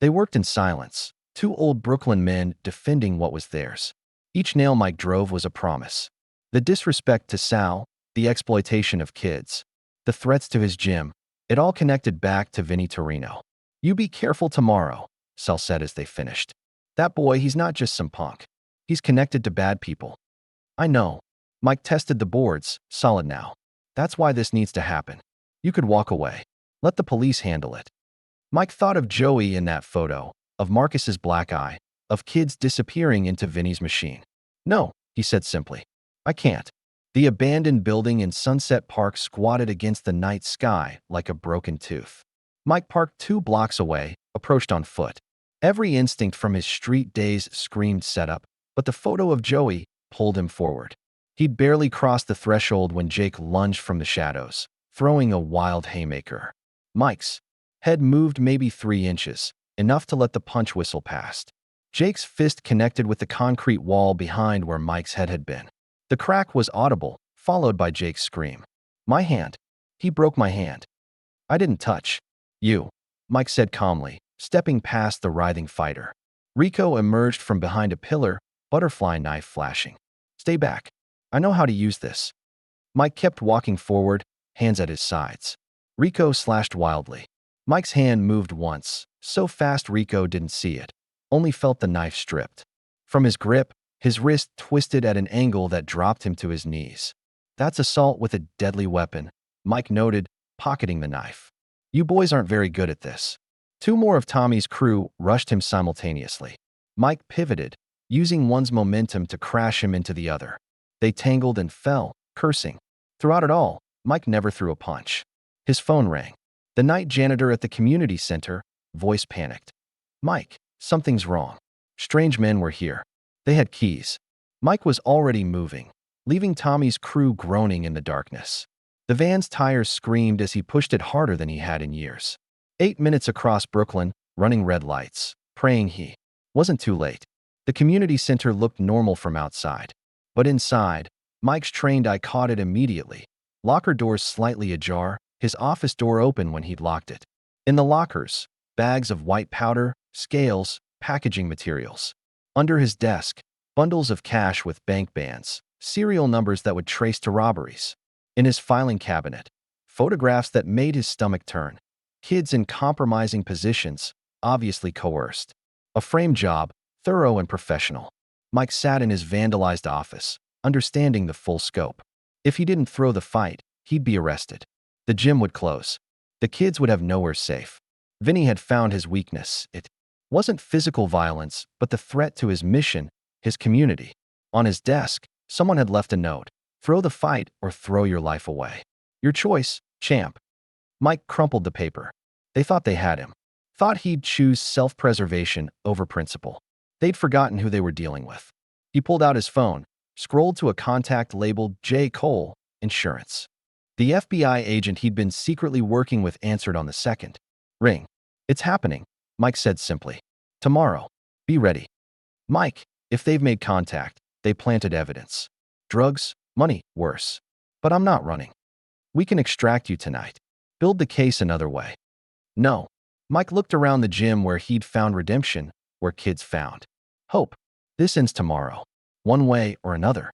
They worked in silence, two old Brooklyn men defending what was theirs. Each nail Mike drove was a promise. The disrespect to Sal, the exploitation of kids, the threats to his gym, it all connected back to Vinny Torino. You be careful tomorrow, Sal said as they finished. That boy, he's not just some punk. He's connected to bad people. I know. Mike tested the boards, solid now. That's why this needs to happen. You could walk away. Let the police handle it. Mike thought of Joey in that photo, of Marcus's black eye, of kids disappearing into Vinny's machine. No, he said simply. I can't. The abandoned building in Sunset Park squatted against the night sky like a broken tooth. Mike parked 2 blocks away, approached on foot. Every instinct from his street days screamed setup, but the photo of Joey pulled him forward. He'd barely crossed the threshold when Jake lunged from the shadows, throwing a wild haymaker. Mike's head moved maybe 3 inches, enough to let the punch whistle past. Jake's fist connected with the concrete wall behind where Mike's head had been. The crack was audible, followed by Jake's scream. My hand. He broke my hand. I didn't touch you, Mike said calmly, stepping past the writhing fighter. Rico emerged from behind a pillar, butterfly knife flashing. Stay back. I know how to use this. Mike kept walking forward, hands at his sides. Rico slashed wildly. Mike's hand moved once, so fast Rico didn't see it, only felt the knife stripped. From his grip, his wrist twisted at an angle that dropped him to his knees. That's assault with a deadly weapon, Mike noted, pocketing the knife. You boys aren't very good at this. Two more of Tommy's crew rushed him simultaneously. Mike pivoted, using one's momentum to crash him into the other. They tangled and fell, cursing. Throughout it all, Mike never threw a punch. His phone rang. The night janitor at the community center, voice panicked. Mike, something's wrong. Strange men were here. They had keys. Mike was already moving, leaving Tommy's crew groaning in the darkness. The van's tires screamed as he pushed it harder than he had in years. 8 minutes across Brooklyn, running red lights, praying he wasn't too late. The community center looked normal from outside. But inside, Mike's trained eye caught it immediately. Locker doors slightly ajar, his office door open when he'd locked it. In the lockers, bags of white powder, scales, packaging materials. Under his desk, bundles of cash with bank bands, serial numbers that would trace to robberies. In his filing cabinet, photographs that made his stomach turn. Kids in compromising positions, obviously coerced. A frame job, thorough and professional. Mike sat in his vandalized office, understanding the full scope. If he didn't throw the fight, he'd be arrested. The gym would close. The kids would have nowhere safe. Vinny had found his weakness. It wasn't physical violence, but the threat to his mission, his community. On his desk, someone had left a note. Throw the fight or throw your life away. Your choice, champ. Mike crumpled the paper. They thought they had him. Thought he'd choose self-preservation over principle. They'd forgotten who they were dealing with. He pulled out his phone, scrolled to a contact labeled J. Cole, Insurance. The FBI agent he'd been secretly working with answered on the second ring. It's happening, Mike said simply. Tomorrow. Be ready. Mike, if they've made contact, they planted evidence. Drugs, money, worse. But I'm not running. We can extract you tonight. Build the case another way. No. Mike looked around the gym where he'd found redemption, where kids found hope. This ends tomorrow, one way or another.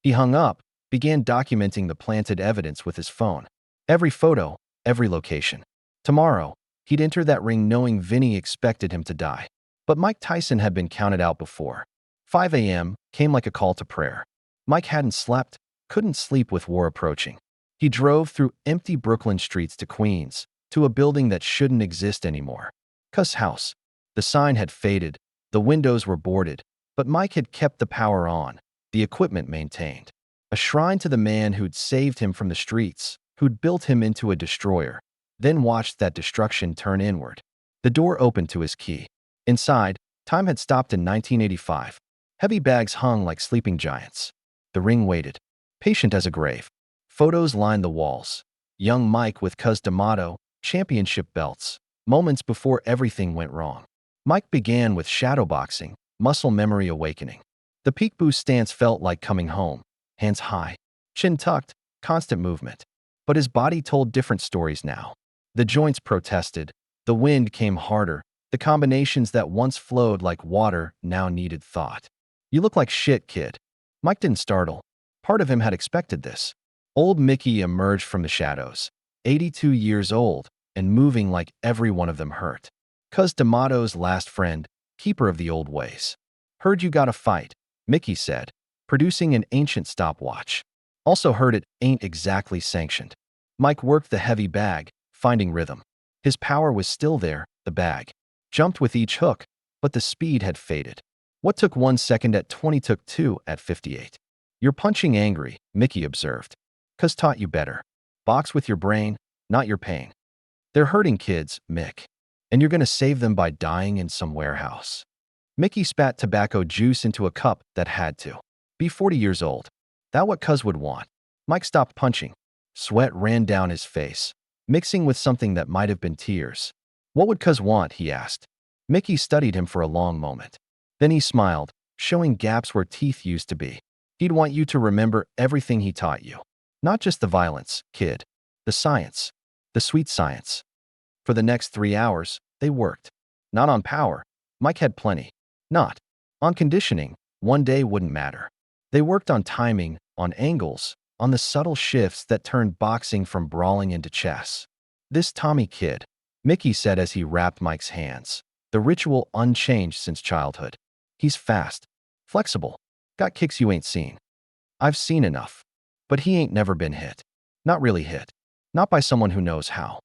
He hung up, began documenting the planted evidence with his phone. Every photo, every location. Tomorrow, he'd enter that ring knowing Vinny expected him to die. But Mike Tyson had been counted out before. 5 a.m. came like a call to prayer. Mike hadn't slept, couldn't sleep with war approaching. He drove through empty Brooklyn streets to Queens, to a building that shouldn't exist anymore. Cuss House. The sign had faded, the windows were boarded, but Mike had kept the power on, the equipment maintained. A shrine to the man who'd saved him from the streets, who'd built him into a destroyer, then watched that destruction turn inward. The door opened to his key. Inside, time had stopped in 1985. Heavy bags hung like sleeping giants. The ring waited, patient as a grave. Photos lined the walls. Young Mike with Cuz D'Amato, championship belts, moments before everything went wrong. Mike began with shadowboxing, muscle memory awakening. The peak boost stance felt like coming home, hands high, chin tucked, constant movement. But his body told different stories now. The joints protested, the wind came harder, the combinations that once flowed like water now needed thought. You look like shit, kid. Mike didn't startle. Part of him had expected this. Old Mickey emerged from the shadows, 82 years old, and moving like every one of them hurt. Cuz D'Amato's last friend, keeper of the old ways. Heard you got a fight, Mickey said, producing an ancient stopwatch. Also heard it ain't exactly sanctioned. Mike worked the heavy bag, finding rhythm. His power was still there, the bag. Jumped with each hook, but the speed had faded. What took 1 second at 20 took 2 at 58. You're punching angry, Mickey observed. Cuz taught you better. Box with your brain, not your pain. They're hurting kids, Mick. And you're gonna save them by dying in some warehouse. Mickey spat tobacco juice into a cup that had to be 40 years old. That what Cuz would want. Mike stopped punching. Sweat ran down his face, mixing with something that might have been tears. What would Cuz want, he asked. Mickey studied him for a long moment. Then he smiled, showing gaps where teeth used to be. He'd want you to remember everything he taught you. Not just the violence, kid. The science. The sweet science. For the next 3 hours, they worked. Not on power. Mike had plenty. Not on conditioning. One day wouldn't matter. They worked on timing, on angles, on the subtle shifts that turned boxing from brawling into chess. This Tommy kid, Mickey said as he wrapped Mike's hands. The ritual unchanged since childhood. He's fast, flexible, got kicks you ain't seen. I've seen enough. But he ain't never been hit. Not really hit. not by someone who knows how.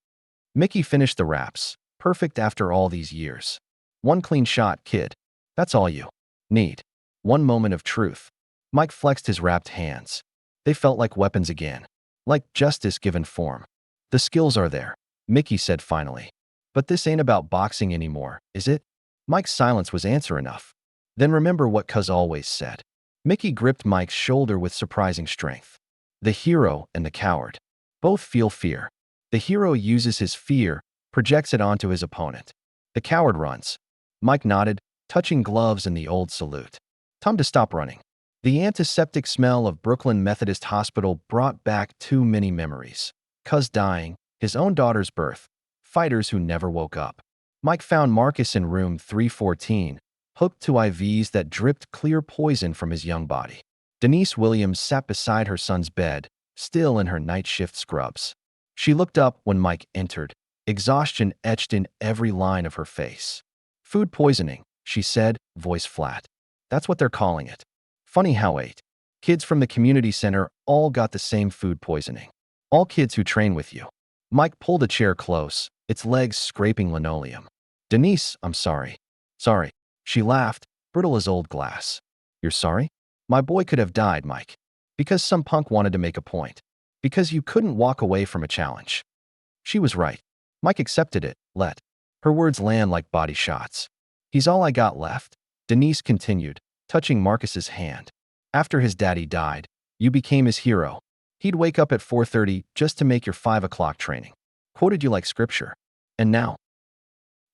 Mickey finished the wraps, perfect after all these years. One clean shot, kid. That's all you need. One moment of truth. Mike flexed his wrapped hands. They felt like weapons again, like justice given form. The skills are there, Mickey said finally. But this ain't about boxing anymore, is it? Mike's silence was answer enough. Then remember what Cuz always said. Mickey gripped Mike's shoulder with surprising strength. The hero and the coward both feel fear. The hero uses his fear, projects it onto his opponent. The coward runs. Mike nodded, touching gloves in the old salute. Time to stop running. The antiseptic smell of Brooklyn Methodist Hospital brought back too many memories. Cuz dying, his own daughter's birth, fighters who never woke up. Mike found Marcus in room 314, hooked to IVs that dripped clear poison from his young body. Denise Williams sat beside her son's bed, still in her night shift scrubs. She looked up when Mike entered, exhaustion etched in every line of her face. Food poisoning, she said, voice flat. That's what they're calling it. Funny how 8 kids from the community center all got the same food poisoning. All kids who train with you. Mike pulled a chair close, its legs scraping linoleum. Denise, I'm sorry. Sorry. She laughed, brittle as old glass. You're sorry? My boy could have died, Mike. Because some punk wanted to make a point. Because you couldn't walk away from a challenge. She was right. Mike accepted it, let her words land like body shots. He's all I got left, Denise continued, touching Marcus's hand. After his daddy died, you became his hero. He'd wake up at 4:30 just to make your 5 o'clock training. Quoted you like scripture. And now?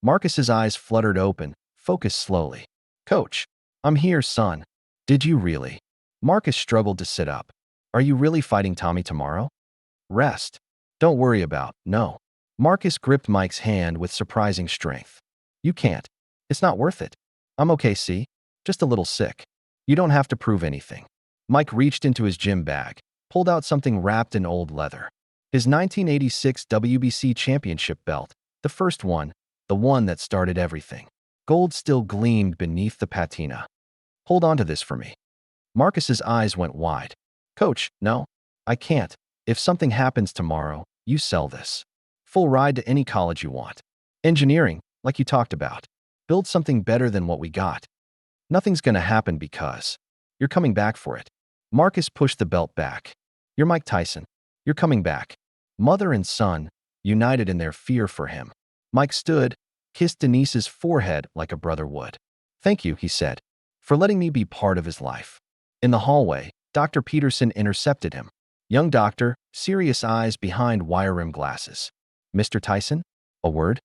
Marcus's eyes fluttered open, focused slowly. Coach, I'm here, son. Did you really? Marcus struggled to sit up. Are you really fighting Tommy tomorrow? Rest. Don't worry about, no. Marcus gripped Mike's hand with surprising strength. You can't. It's not worth it. I'm okay, see? Just a little sick. You don't have to prove anything. Mike reached into his gym bag, pulled out something wrapped in old leather. His 1986 WBC championship belt, the first one, the one that started everything. Gold still gleamed beneath the patina. Hold on to this for me. Marcus's eyes went wide. Coach, no, I can't. If something happens tomorrow, you sell this. Full ride to any college you want. Engineering, like you talked about. Build something better than what we got. Nothing's gonna happen because you're coming back for it. Marcus pushed the belt back. You're Mike Tyson. You're coming back. Mother and son, united in their fear for him. Mike stood, kissed Denise's forehead like a brother would. Thank you, he said, for letting me be part of his life. In the hallway, Dr. Peterson intercepted him. Young doctor, serious eyes behind wire-rimmed glasses. Mr. Tyson? A word?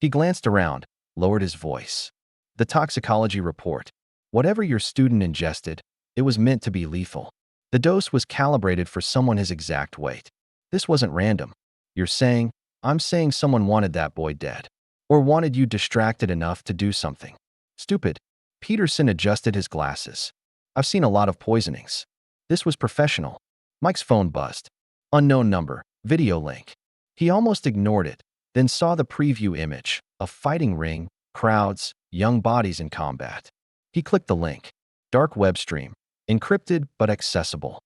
He glanced around, lowered his voice. The toxicology report. Whatever your student ingested, it was meant to be lethal. The dose was calibrated for someone his exact weight. This wasn't random. You're saying, I'm saying someone wanted that boy dead. Or wanted you distracted enough to do something. Stupid. Peterson adjusted his glasses. I've seen a lot of poisonings. This was professional. Mike's phone buzzed. Unknown number, video link. He almost ignored it, then saw the preview image, a fighting ring, crowds, young bodies in combat. He clicked the link. Dark web stream. Encrypted but accessible.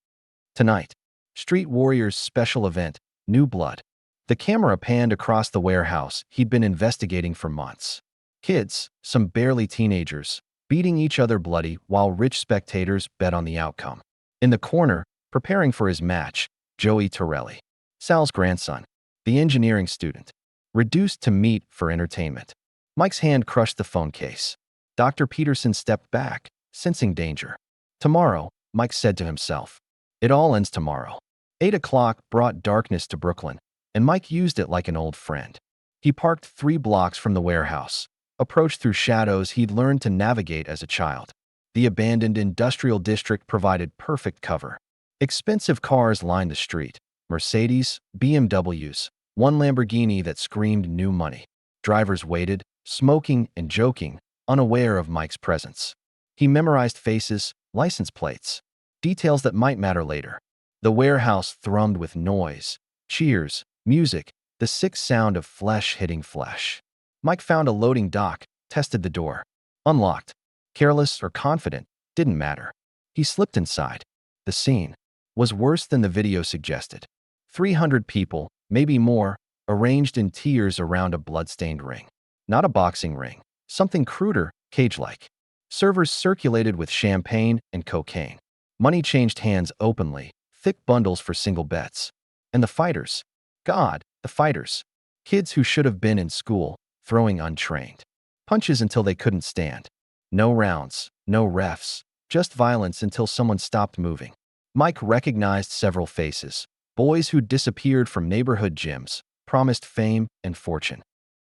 Tonight, Street Warriors special event, New Blood. The camera panned across the warehouse he'd been investigating for months. Kids, some barely teenagers, beating each other bloody while rich spectators bet on the outcome. In the corner, preparing for his match, Joey Torelli, Sal's grandson, the engineering student, reduced to meat for entertainment. Mike's hand crushed the phone case. Dr. Peterson stepped back, sensing danger. Tomorrow, Mike said to himself. It all ends tomorrow. 8 o'clock brought darkness to Brooklyn, and Mike used it like an old friend. He parked 3 blocks from the warehouse, approached through shadows he'd learned to navigate as a child. The abandoned industrial district provided perfect cover. Expensive cars lined the street. Mercedes, BMWs, one Lamborghini that screamed new money. Drivers waited, smoking and joking, unaware of Mike's presence. He memorized faces, license plates, details that might matter later. The warehouse thrummed with noise, cheers, music, the sick sound of flesh hitting flesh. Mike found a loading dock, tested the door. Unlocked. Careless or confident, didn't matter. He slipped inside. The scene was worse than the video suggested. 300 people, maybe more, arranged in tiers around a bloodstained ring. Not a boxing ring, something cruder, cage-like. Servers circulated with champagne and cocaine. Money changed hands openly, thick bundles for single bets. And the fighters. God, the fighters. Kids who should have been in school, throwing untrained. Punches until they couldn't stand. No rounds, no refs, just violence until someone stopped moving. Mike recognized several faces. Boys who disappeared from neighborhood gyms, promised fame and fortune.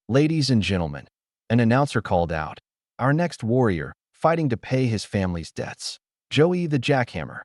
Ladies and gentlemen, an announcer called out, "Our next warrior, fighting to pay his family's debts. Joey the Jackhammer."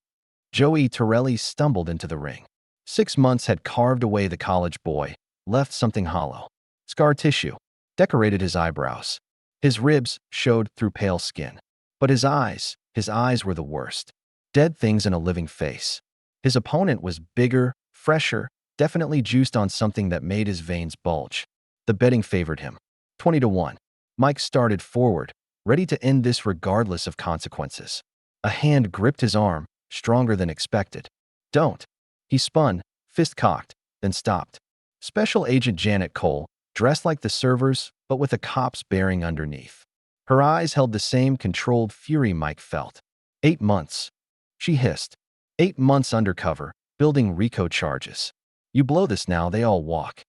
Joey Torelli stumbled into the ring. 6 months had carved away the college boy, left something hollow. Scar tissue decorated his eyebrows. His ribs showed through pale skin. But his eyes were the worst. Dead things in a living face. His opponent was bigger, fresher, definitely juiced on something that made his veins bulge. The betting favored him. 20-1. Mike started forward, ready to end this regardless of consequences. A hand gripped his arm, stronger than expected. "Don't." He spun, fist cocked, then stopped. Special Agent Janet Cole, dressed like the servers, but with a cop's bearing underneath. Her eyes held the same controlled fury Mike felt. 8 months. She hissed. 8 months undercover, building RICO charges. You blow this now, they all walk.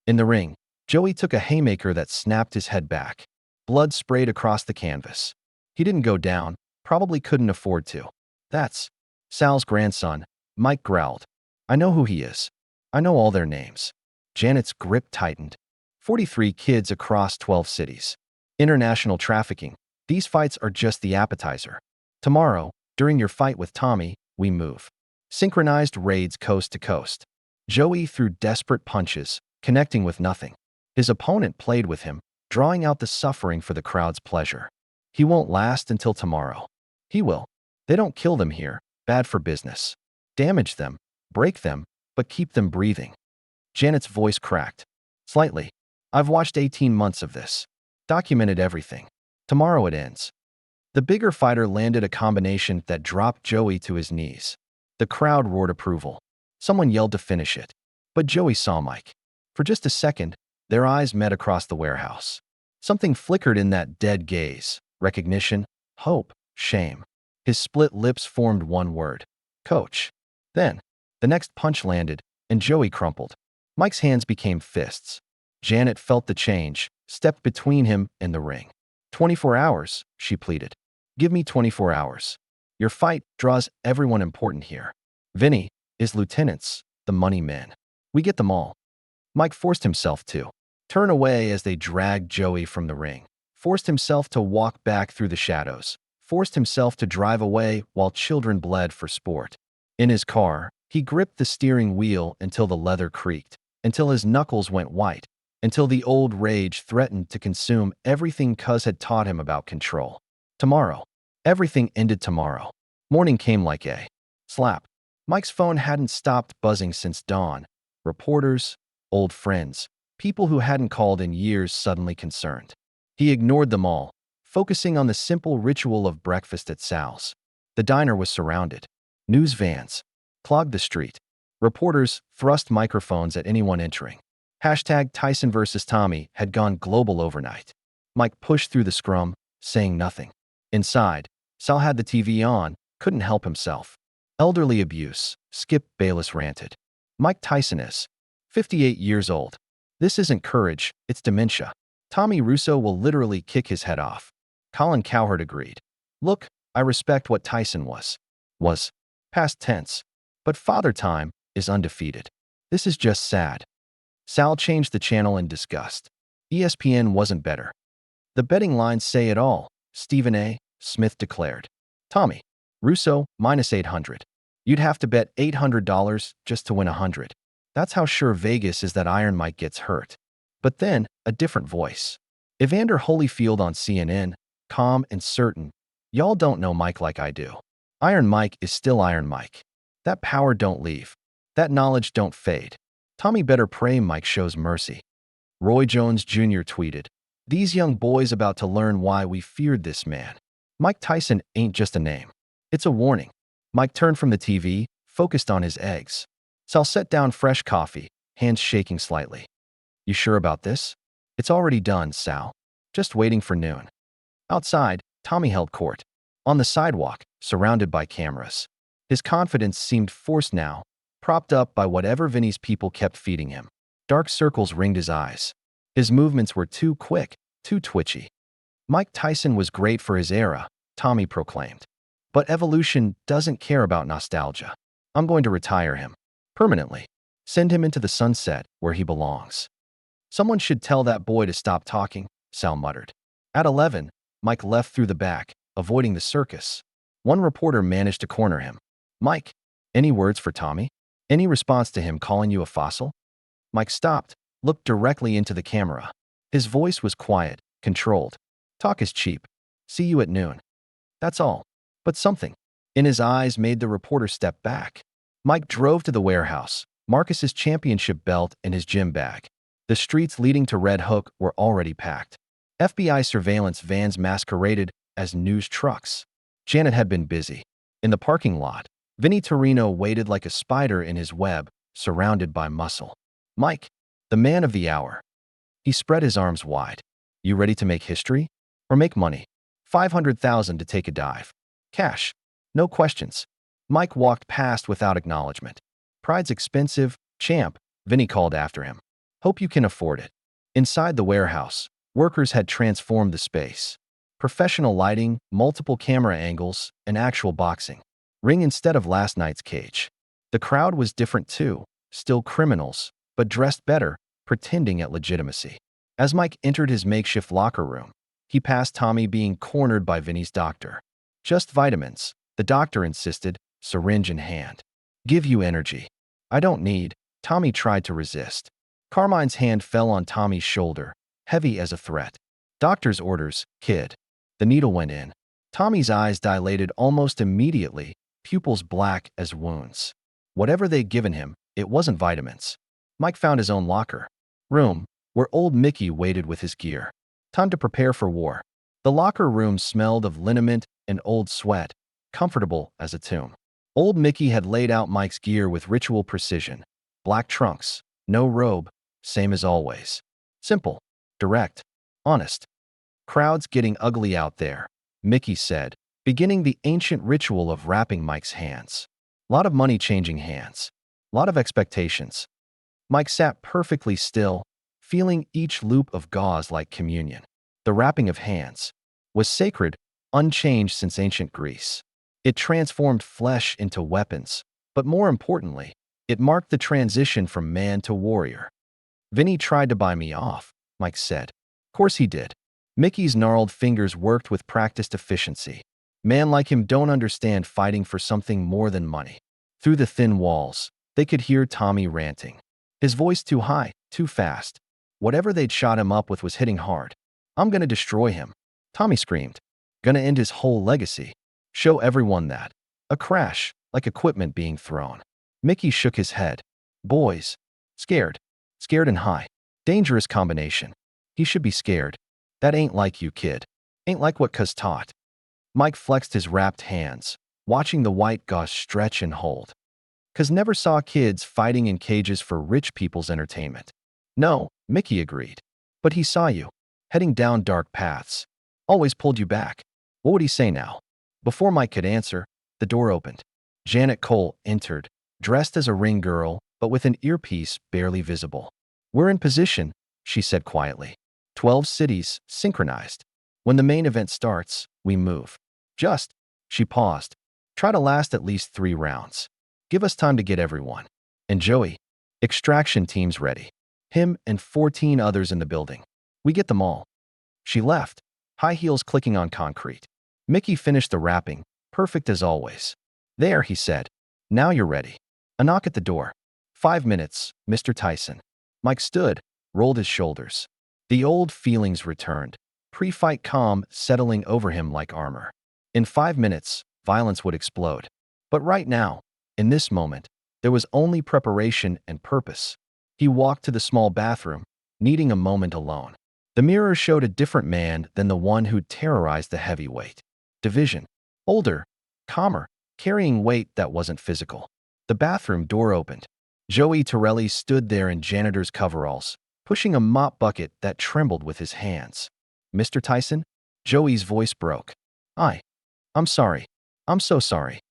In the ring, Joey took a haymaker that snapped his head back. Blood sprayed across the canvas. He didn't go down, probably couldn't afford to. "That's Sal's grandson," Mike growled. "I know who he is. I know all their names." Janet's grip tightened. 43 kids across 12 cities. International trafficking. These fights are just the appetizer. Tomorrow, during your fight with Tommy, we move. Synchronized raids coast to coast. Joey threw desperate punches, connecting with nothing. His opponent played with him, drawing out the suffering for the crowd's pleasure. He won't last until tomorrow. He will. They don't kill them here. Bad for business. Damage them, break them, but keep them breathing. Janet's voice cracked. Slightly. "I've watched 18 months of this. Documented everything. Tomorrow it ends." The bigger fighter landed a combination that dropped Joey to his knees. The crowd roared approval. Someone yelled to finish it. But Joey saw Mike. For just a second, their eyes met across the warehouse. Something flickered in that dead gaze. Recognition, hope, shame. His split lips formed one word. "Coach." Then, the next punch landed, and Joey crumpled. Mike's hands became fists. Janet felt the change, stepped between him and the ring. 24 hours, she pleaded. "Give me 24 hours. Your fight draws everyone important here. Vinny, his lieutenants, the money men. We get them all." Mike forced himself to turn away as they dragged Joey from the ring, forced himself to walk back through the shadows, forced himself to drive away while children bled for sport. In his car, he gripped the steering wheel until the leather creaked, until his knuckles went white, until the old rage threatened to consume everything Cuz had taught him about control. Tomorrow. Everything ended tomorrow. Morning came like a slap. Mike's phone hadn't stopped buzzing since dawn. Reporters, old friends, people who hadn't called in years suddenly concerned. He ignored them all, focusing on the simple ritual of breakfast at Sal's. The diner was surrounded. News vans clogged the street. Reporters thrust microphones at anyone entering. Hashtag Tyson versus Tommy had gone global overnight. Mike pushed through the scrum, saying nothing. Inside, Sal had the TV on, couldn't help himself. Elderly abuse, Skip Bayless ranted. "Mike Tyson is 58 years old. This isn't courage, it's dementia. Tommy Russo will literally kick his head off." Colin Cowherd agreed. "Look, I respect what Tyson was. Past tense. But Father Time is undefeated. This is just sad." Sal changed the channel in disgust. ESPN wasn't better. "The betting lines say it all," Stephen A. Smith declared. "Tommy Russo, minus 800. You'd have to bet $800 just to win 100. That's how sure Vegas is that Iron Mike gets hurt." But then, a different voice. Evander Holyfield on CNN, calm and certain. "Y'all don't know Mike like I do. Iron Mike is still Iron Mike. That power don't leave. That knowledge don't fade. Tommy better pray Mike shows mercy." Roy Jones Jr. tweeted, "These young boys about to learn why we feared this man. Mike Tyson ain't just a name. It's a warning." Mike turned from the TV, focused on his eggs. Sal set down fresh coffee, hands shaking slightly. You sure about this? It's already done, Sal. Just waiting for noon. Outside, Tommy held court. On the sidewalk, surrounded by cameras. His confidence seemed forced now, propped up by whatever Vinny's people kept feeding him. Dark circles ringed his eyes. His movements were too quick, too twitchy. Mike Tyson was great for his era, Tommy proclaimed. But evolution doesn't care about nostalgia. I'm going to retire him. Permanently. Send him into the sunset, where he belongs. Someone should tell that boy to stop talking, Sal muttered. At 11, Mike left through the back, avoiding the circus. One reporter managed to corner him. Mike, any words for Tommy? Any response to him calling you a fossil? Mike stopped, looked directly into the camera. His voice was quiet, controlled. Talk is cheap. See you at noon. That's all. But something in his eyes made the reporter step back. Mike drove to the warehouse, Marcus's championship belt and his gym bag. The streets leading to Red Hook were already packed. FBI surveillance vans masqueraded as news trucks. Janet had been busy. In the parking lot, Vinny Torino waited like a spider in his web, surrounded by muscle. Mike, the man of the hour. He spread his arms wide. You ready to make history? Or make money? 500,000 to take a dive. Cash. No questions. Mike walked past without acknowledgement. Pride's expensive, champ, Vinny called after him. Hope you can afford it. Inside the warehouse, workers had transformed the space. Professional lighting, multiple camera angles, and actual boxing. Ring instead of last night's cage. The crowd was different too, still criminals, but dressed better, pretending at legitimacy. As Mike entered his makeshift locker room, he passed Tommy being cornered by Vinny's doctor. Just vitamins, the doctor insisted, syringe in hand. Give you energy. I don't need. Tommy tried to resist. Carmine's hand fell on Tommy's shoulder, heavy as a threat. Doctor's orders, kid. The needle went in. Tommy's eyes dilated almost immediately, pupils black as wounds. Whatever they'd given him, it wasn't vitamins. Mike found his own locker room, where old Mickey waited with his gear. Time to prepare for war. The locker room smelled of liniment and old sweat, comfortable as a tomb. Old Mickey had laid out Mike's gear with ritual precision. Black trunks, no robe, same as always. Simple, direct, honest. Crowd's getting ugly out there, Mickey said, beginning the ancient ritual of wrapping Mike's hands. Lot of money changing hands. Lot of expectations. Mike sat perfectly still, feeling each loop of gauze like communion. The wrapping of hands was sacred, unchanged since ancient Greece. It transformed flesh into weapons, but more importantly, it marked the transition from man to warrior. Vinny tried to buy me off, Mike said. Course he did. Mickey's gnarled fingers worked with practiced efficiency. Man like him don't understand fighting for something more than money. Through the thin walls, they could hear Tommy ranting. His voice too high, too fast. Whatever they'd shot him up with was hitting hard. I'm gonna destroy him, Tommy screamed. Gonna end his whole legacy. Show everyone that. A crash, like equipment being thrown. Mickey shook his head. Boys. Scared. Scared and high. Dangerous combination. He should be scared. That ain't like you, kid. Ain't like what cuz taught. Mike flexed his wrapped hands, watching the white gauze stretch and hold. Cuz never saw kids fighting in cages for rich people's entertainment. No, Mickey agreed. But he saw you, heading down dark paths. Always pulled you back. What would he say now? Before Mike could answer, the door opened. Janet Cole entered, dressed as a ring girl, but with an earpiece barely visible. We're in position, she said quietly. 12 cities, synchronized. When the main event starts, we move. Just, she paused. Try to last at least 3 rounds. Give us time to get everyone. And Joey, extraction team's ready. Him and 14 others in the building. We get them all. She left, high heels clicking on concrete. Mickey finished the wrapping, perfect as always. There, he said. Now you're ready. A knock at the door. 5 minutes, Mr. Tyson. Mike stood, rolled his shoulders. The old feelings returned, pre-fight calm settling over him like armor. In 5 minutes, violence would explode. But right now, in this moment, there was only preparation and purpose. He walked to the small bathroom, needing a moment alone. The mirror showed a different man than the one who'd terrorized the heavyweight division. Older, calmer, carrying weight that wasn't physical. The bathroom door opened. Joey Torelli stood there in janitor's coveralls, pushing a mop bucket that trembled with his hands. "Mr. Tyson?" Joey's voice broke. I'm sorry. I'm so sorry."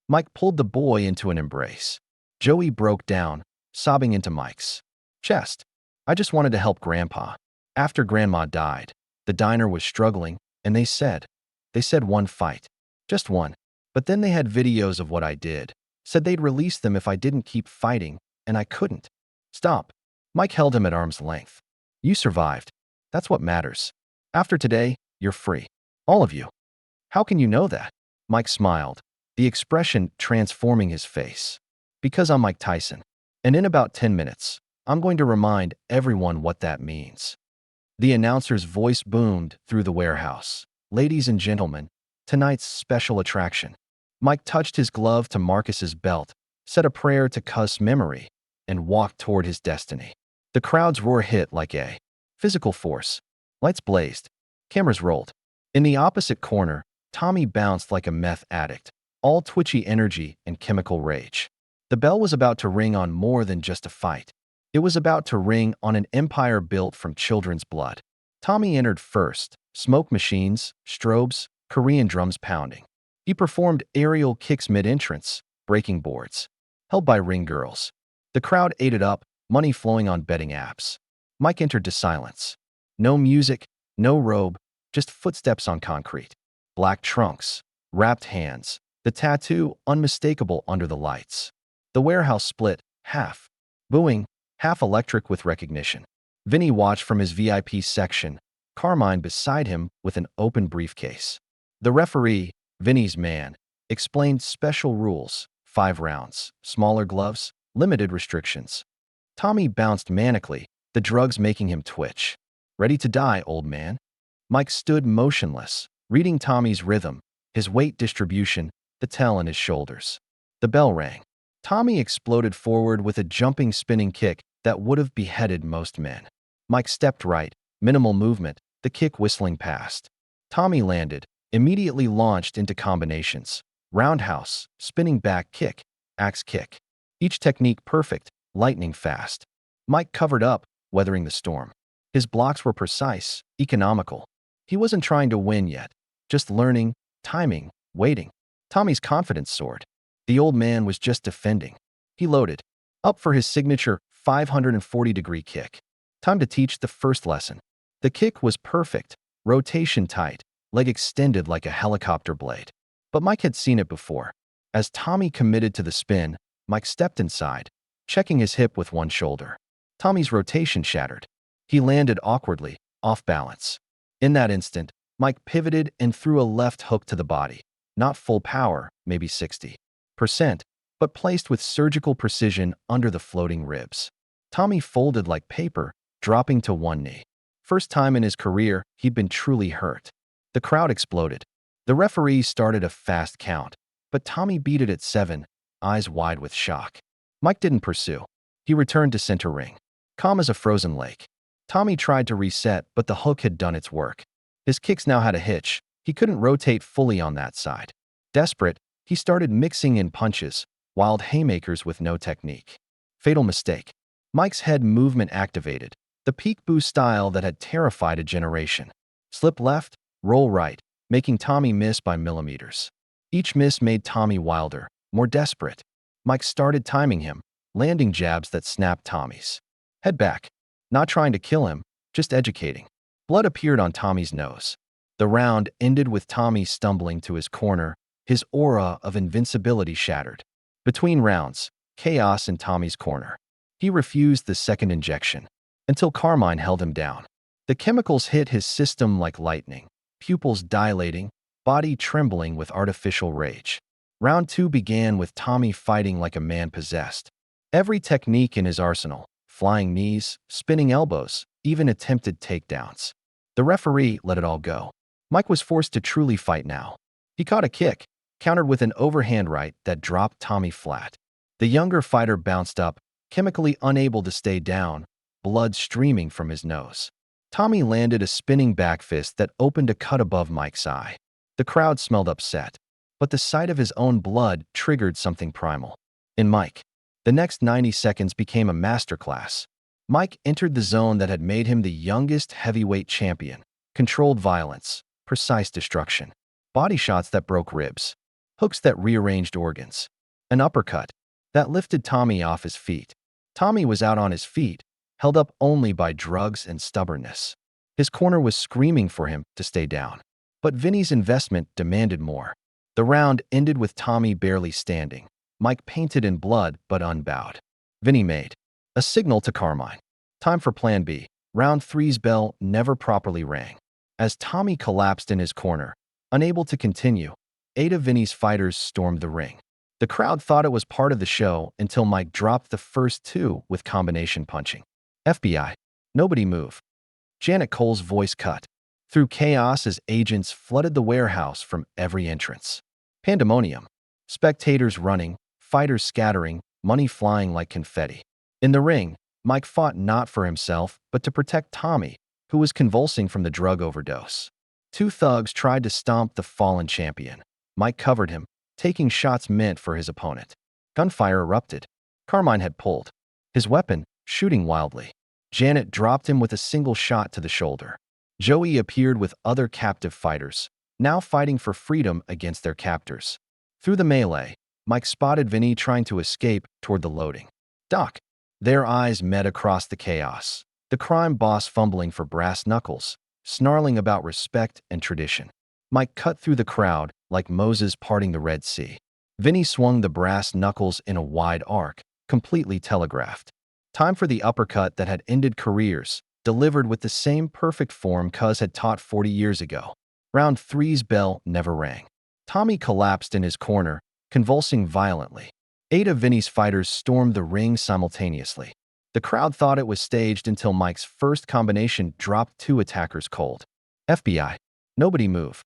Mike pulled the boy into an embrace. Joey broke down, sobbing into Mike's chest. "I just wanted to help Grandpa. After Grandma died, the diner was struggling, and they said one fight. Just one. But then they had videos of what I did. Said they'd release them if I didn't keep fighting, and I couldn't." "Stop." Mike held him at arm's length. "You survived. That's what matters. After today, you're free. All of you." "How can you know that?" Mike smiled, the expression transforming his face. "Because I'm Mike Tyson. And in about 10 minutes, I'm going to remind everyone what that means." The announcer's voice boomed through the warehouse. "Ladies and gentlemen, tonight's special attraction." Mike touched his glove to Marcus's belt, said a prayer to Cuz's memory, and walked toward his destiny. The crowd's roar hit like a physical force. Lights blazed. Cameras rolled. In the opposite corner, Tommy bounced like a meth addict, all twitchy energy and chemical rage. The bell was about to ring on more than just a fight. It was about to ring on an empire built from children's blood. Tommy entered first, smoke machines, strobes, Korean drums pounding. He performed aerial kicks mid-entrance, breaking boards, held by ring girls. The crowd ate it up, money flowing on betting apps. Mike entered to silence. No music, no robe, just footsteps on concrete. Black trunks, wrapped hands, the tattoo unmistakable under the lights. The warehouse split, half booing, half electric with recognition. Vinny watched from his VIP section, Carmine beside him with an open briefcase. The referee, Vinny's man, explained special rules: 5 rounds, smaller gloves, limited restrictions. Tommy bounced manically, the drugs making him twitch. "Ready to die, old man?" Mike stood motionless, reading Tommy's rhythm, his weight distribution, the tell on his shoulders. The bell rang. Tommy exploded forward with a jumping, spinning kick that would have beheaded most men. Mike stepped right, minimal movement, the kick whistling past. Tommy landed, immediately launched into combinations: roundhouse, spinning back kick, axe kick. Each technique perfect, lightning fast. Mike covered up, weathering the storm. His blocks were precise, economical. He wasn't trying to win yet, just learning, timing, waiting. Tommy's confidence soared. The old man was just defending. He loaded, up for his signature 540-degree kick. Time to teach the first lesson. The kick was perfect, rotation tight, leg extended like a helicopter blade. But Mike had seen it before. As Tommy committed to the spin, Mike stepped inside, checking his hip with one shoulder. Tommy's rotation shattered. He landed awkwardly, off balance. In that instant, Mike pivoted and threw a left hook to the body. Not full power, maybe 60%, but placed with surgical precision under the floating ribs. Tommy folded like paper, dropping to one knee. First time in his career, he'd been truly hurt. The crowd exploded. The referee started a fast count, but Tommy beat it at 7, eyes wide with shock. Mike didn't pursue. He returned to center ring, calm as a frozen lake. Tommy tried to reset, but the hook had done its work. His kicks now had a hitch. He couldn't rotate fully on that side. Desperate, he started mixing in punches, wild haymakers with no technique. Fatal mistake. Mike's head movement activated, the peekaboo style that had terrified a generation. Slip left, roll right, making Tommy miss by millimeters. Each miss made Tommy wilder, more desperate. Mike started timing him, landing jabs that snapped Tommy's head back. Not trying to kill him, just educating. Blood appeared on Tommy's nose. The round ended with Tommy stumbling to his corner, his aura of invincibility shattered. Between rounds, chaos in Tommy's corner. He refused the second injection, until Carmine held him down. The chemicals hit his system like lightning, pupils dilating, body trembling with artificial rage. Round 2 began with Tommy fighting like a man possessed. Every technique in his arsenal: flying knees, spinning elbows, even attempted takedowns. The referee let it all go. Mike was forced to truly fight now. He caught a kick, countered with an overhand right that dropped Tommy flat. The younger fighter bounced up, chemically unable to stay down, blood streaming from his nose. Tommy landed a spinning back fist that opened a cut above Mike's eye. The crowd smelled upset, but the sight of his own blood triggered something primal. In Mike, The next 90 seconds became a masterclass. Mike entered the zone that had made him the youngest heavyweight champion. Controlled violence, precise destruction, body shots that broke ribs, hooks that rearranged organs, an uppercut that lifted Tommy off his feet. Tommy was out on his feet, held up only by drugs and stubbornness. His corner was screaming for him to stay down. But Vinny's investment demanded more. The round ended with Tommy barely standing, Mike painted in blood but unbowed. Vinny made a signal to Carmine. Time for Plan B. Round three's bell never properly rang. As Tommy collapsed in his corner, unable to continue, 8 of Vinny's fighters stormed the ring. The crowd thought it was part of the show until Mike dropped the first 2 with combination punching. FBI. Nobody move. Janet Cole's voice cut through chaos as agents flooded the warehouse from every entrance. Pandemonium. Spectators running, fighters scattering, money flying like confetti. In the ring, Mike fought not for himself, but to protect Tommy, who was convulsing from the drug overdose. 2 thugs tried to stomp the fallen champion. Mike covered him, taking shots meant for his opponent. Gunfire erupted. Carmine had pulled his weapon, shooting wildly. Janet dropped him with a single shot to the shoulder. Joey appeared with other captive fighters, now fighting for freedom against their captors. Through the melee, Mike spotted Vinny trying to escape toward the loading dock. Their eyes met across the chaos. The crime boss fumbling for brass knuckles, snarling about respect and tradition. Mike cut through the crowd like Moses parting the Red Sea. Vinny swung the brass knuckles in a wide arc, completely telegraphed. Time for the uppercut that had ended careers, delivered with the same perfect form Cuz had taught 40 years ago. Round three's bell never rang. Tommy collapsed in his corner, convulsing violently. 8 of Vinny's fighters stormed the ring simultaneously. The crowd thought it was staged until Mike's first combination dropped 2 attackers cold. FBI. Nobody move.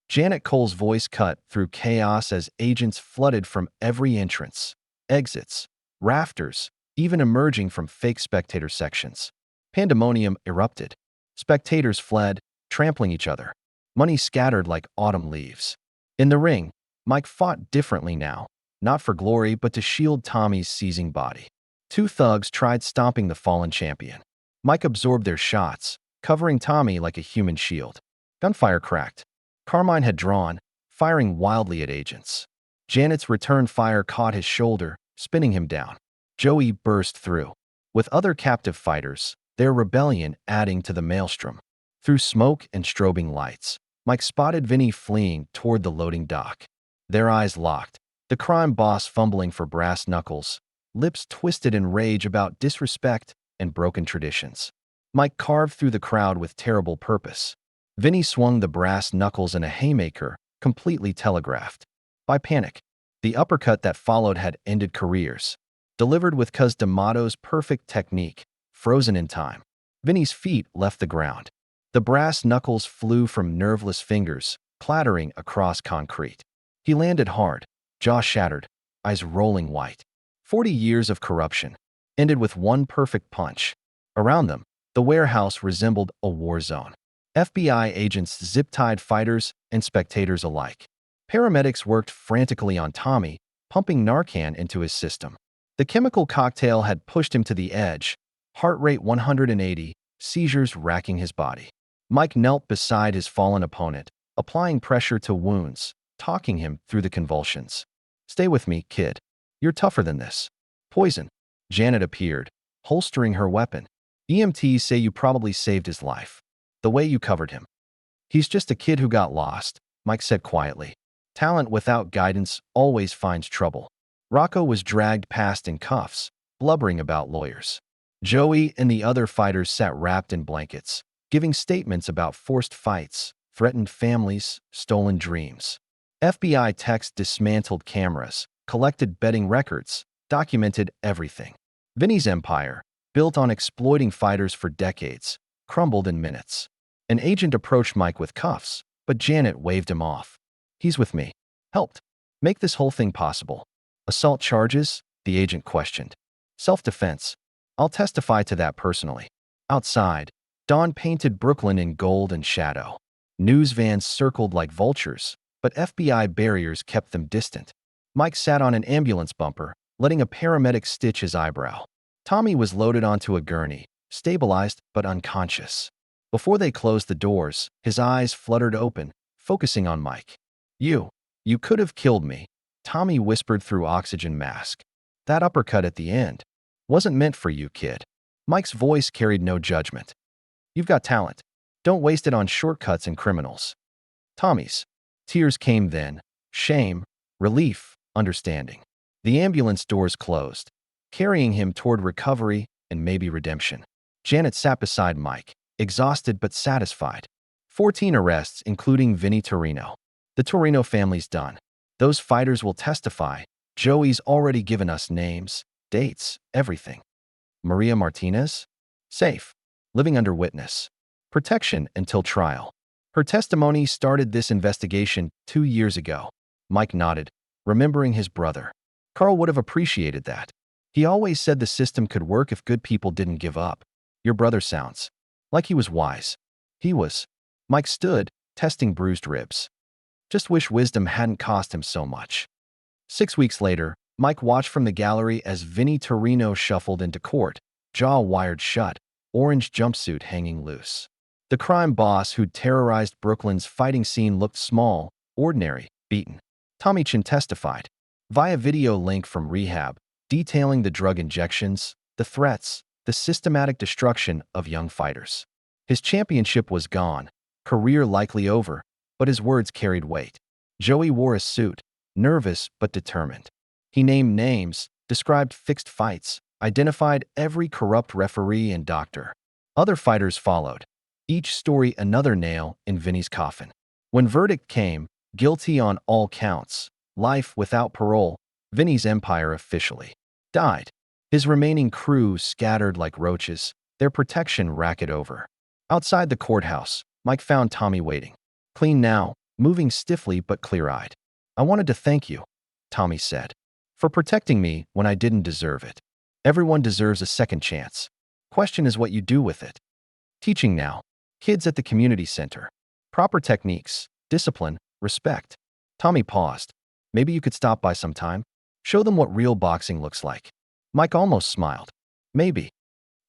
Janet Cole's voice cut through chaos as agents flooded from every entrance, exits, rafters, even emerging from fake spectator sections. Pandemonium erupted. Spectators fled, trampling each other. Money scattered like autumn leaves. In the ring, Mike fought differently now, not for glory but to shield Tommy's seizing body. 2 thugs tried stomping the fallen champion. Mike absorbed their shots, covering Tommy like a human shield. Gunfire cracked. Carmine had drawn, firing wildly at agents. Janet's return fire caught his shoulder, spinning him down. Joey burst through. With other captive fighters, their rebellion adding to the maelstrom. Through smoke and strobing lights, Mike spotted Vinny fleeing toward the loading dock. Their eyes locked, the crime boss fumbling for brass knuckles, lips twisted in rage about disrespect and broken traditions. Mike carved through the crowd with terrible purpose. Vinny swung the brass knuckles in a haymaker, completely telegraphed. By panic, the uppercut that followed had ended careers. Delivered with Cuz D'Amato's perfect technique, frozen in time. Vinny's feet left the ground. The brass knuckles flew from nerveless fingers, clattering across concrete. He landed hard, jaw shattered, eyes rolling white. 40 years of corruption ended with one perfect punch. Around them, the warehouse resembled a war zone. FBI agents zip-tied fighters and spectators alike. Paramedics worked frantically on Tommy, pumping Narcan into his system. The chemical cocktail had pushed him to the edge, heart rate 180, seizures racking his body. Mike knelt beside his fallen opponent, applying pressure to wounds, talking him through the convulsions. "Stay with me, kid. You're tougher than this." Poison. Janet appeared, holstering her weapon. "EMTs say you probably saved his life. The way you covered him." "He's just a kid who got lost," Mike said quietly. "Talent without guidance always finds trouble." Rocco was dragged past in cuffs, blubbering about lawyers. Joey and the other fighters sat wrapped in blankets, giving statements about forced fights, threatened families, stolen dreams. FBI techs dismantled cameras, collected betting records, documented everything. Vinny's empire, built on exploiting fighters for decades, crumbled in minutes. An agent approached Mike with cuffs, but Janet waved him off. "He's with me. Helped make this whole thing possible." "Assault charges?" the agent questioned. "Self-defense. I'll testify to that personally." Outside, dawn painted Brooklyn in gold and shadow. News vans circled like vultures, but FBI barriers kept them distant. Mike sat on an ambulance bumper, letting a paramedic stitch his eyebrow. Tommy was loaded onto a gurney, stabilized but unconscious. Before they closed the doors, his eyes fluttered open, focusing on Mike. You could have killed me, Tommy whispered through oxygen mask. That uppercut at the end wasn't meant for you, kid. Mike's voice carried no judgment. You've got talent. Don't waste it on shortcuts and criminals. Tommy's tears came then, shame, relief, understanding. The ambulance doors closed, carrying him toward recovery and maybe redemption. Janet sat beside Mike, exhausted but satisfied. 14 arrests, including Vinny Torino. The Torino family's done. Those fighters will testify. Joey's already given us names, dates, everything. Maria Martinez? Safe. Living under witness. Protection until trial. Her testimony started this investigation 2 years ago. Mike nodded, remembering his brother. Carl would have appreciated that. He always said the system could work if good people didn't give up. Your brother sounds like he was wise. He was. Mike stood, testing bruised ribs. Just wish wisdom hadn't cost him so much. 6 weeks later, Mike watched from the gallery as Vinny Torino shuffled into court, jaw wired shut, orange jumpsuit hanging loose. The crime boss who'd terrorized Brooklyn's fighting scene looked small, ordinary, beaten. Tommy Chin testified, via video link from rehab, detailing the drug injections, the threats, the systematic destruction of young fighters. His championship was gone, career likely over, but his words carried weight. Joey wore a suit, nervous but determined. He named names, described fixed fights, identified every corrupt referee and doctor. Other fighters followed, each story another nail in Vinny's coffin. When verdict came, guilty on all counts, life without parole, Vinny's empire officially died. His remaining crew scattered like roaches, their protection racket over. Outside the courthouse, Mike found Tommy waiting. Clean now, moving stiffly but clear-eyed. I wanted to thank you, Tommy said, for protecting me when I didn't deserve it. Everyone deserves a second chance. Question is what you do with it. Teaching now. Kids at the community center. Proper techniques, discipline, respect. Tommy paused. Maybe you could stop by sometime. Show them what real boxing looks like. Mike almost smiled. Maybe.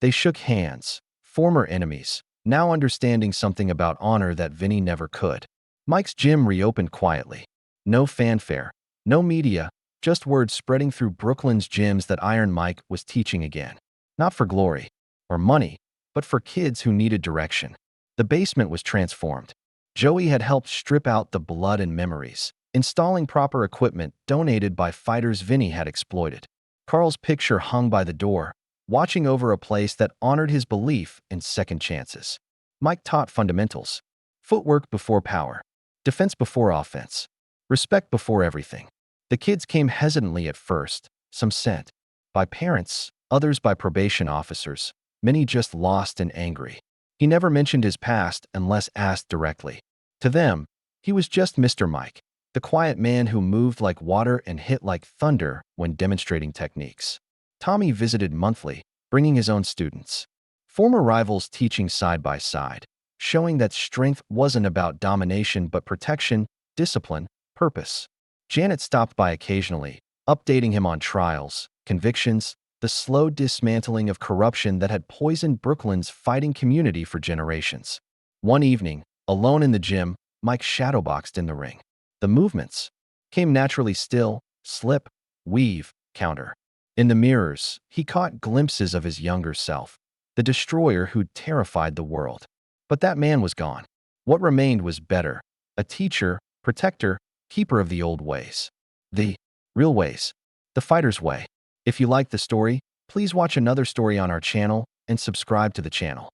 They shook hands, former enemies, now understanding something about honor that Vinny never could. Mike's gym reopened quietly. No fanfare, no media, just word spreading through Brooklyn's gyms that Iron Mike was teaching again. Not for glory or money, but for kids who needed direction. The basement was transformed. Joey had helped strip out the blood and memories, installing proper equipment donated by fighters Vinny had exploited. Carl's picture hung by the door, watching over a place that honored his belief in second chances. Mike taught fundamentals. Footwork before power. Defense before offense. Respect before everything. The kids came hesitantly at first, some sent by parents, others by probation officers, many just lost and angry. He never mentioned his past unless asked directly. To them, he was just Mr. Mike, the quiet man who moved like water and hit like thunder when demonstrating techniques. Tommy visited monthly, bringing his own students. Former rivals teaching side by side, showing that strength wasn't about domination but protection, discipline, purpose. Janet stopped by occasionally, updating him on trials, convictions, the slow dismantling of corruption that had poisoned Brooklyn's fighting community for generations. One evening, alone in the gym, Mike shadowboxed in the ring. The movements came naturally still, slip, weave, counter. In the mirrors, he caught glimpses of his younger self, the destroyer who'd terrified the world. But that man was gone. What remained was better, a teacher, protector, keeper of the old ways. The real ways. The fighter's way. If you liked the story, please watch another story on our channel and subscribe to the channel.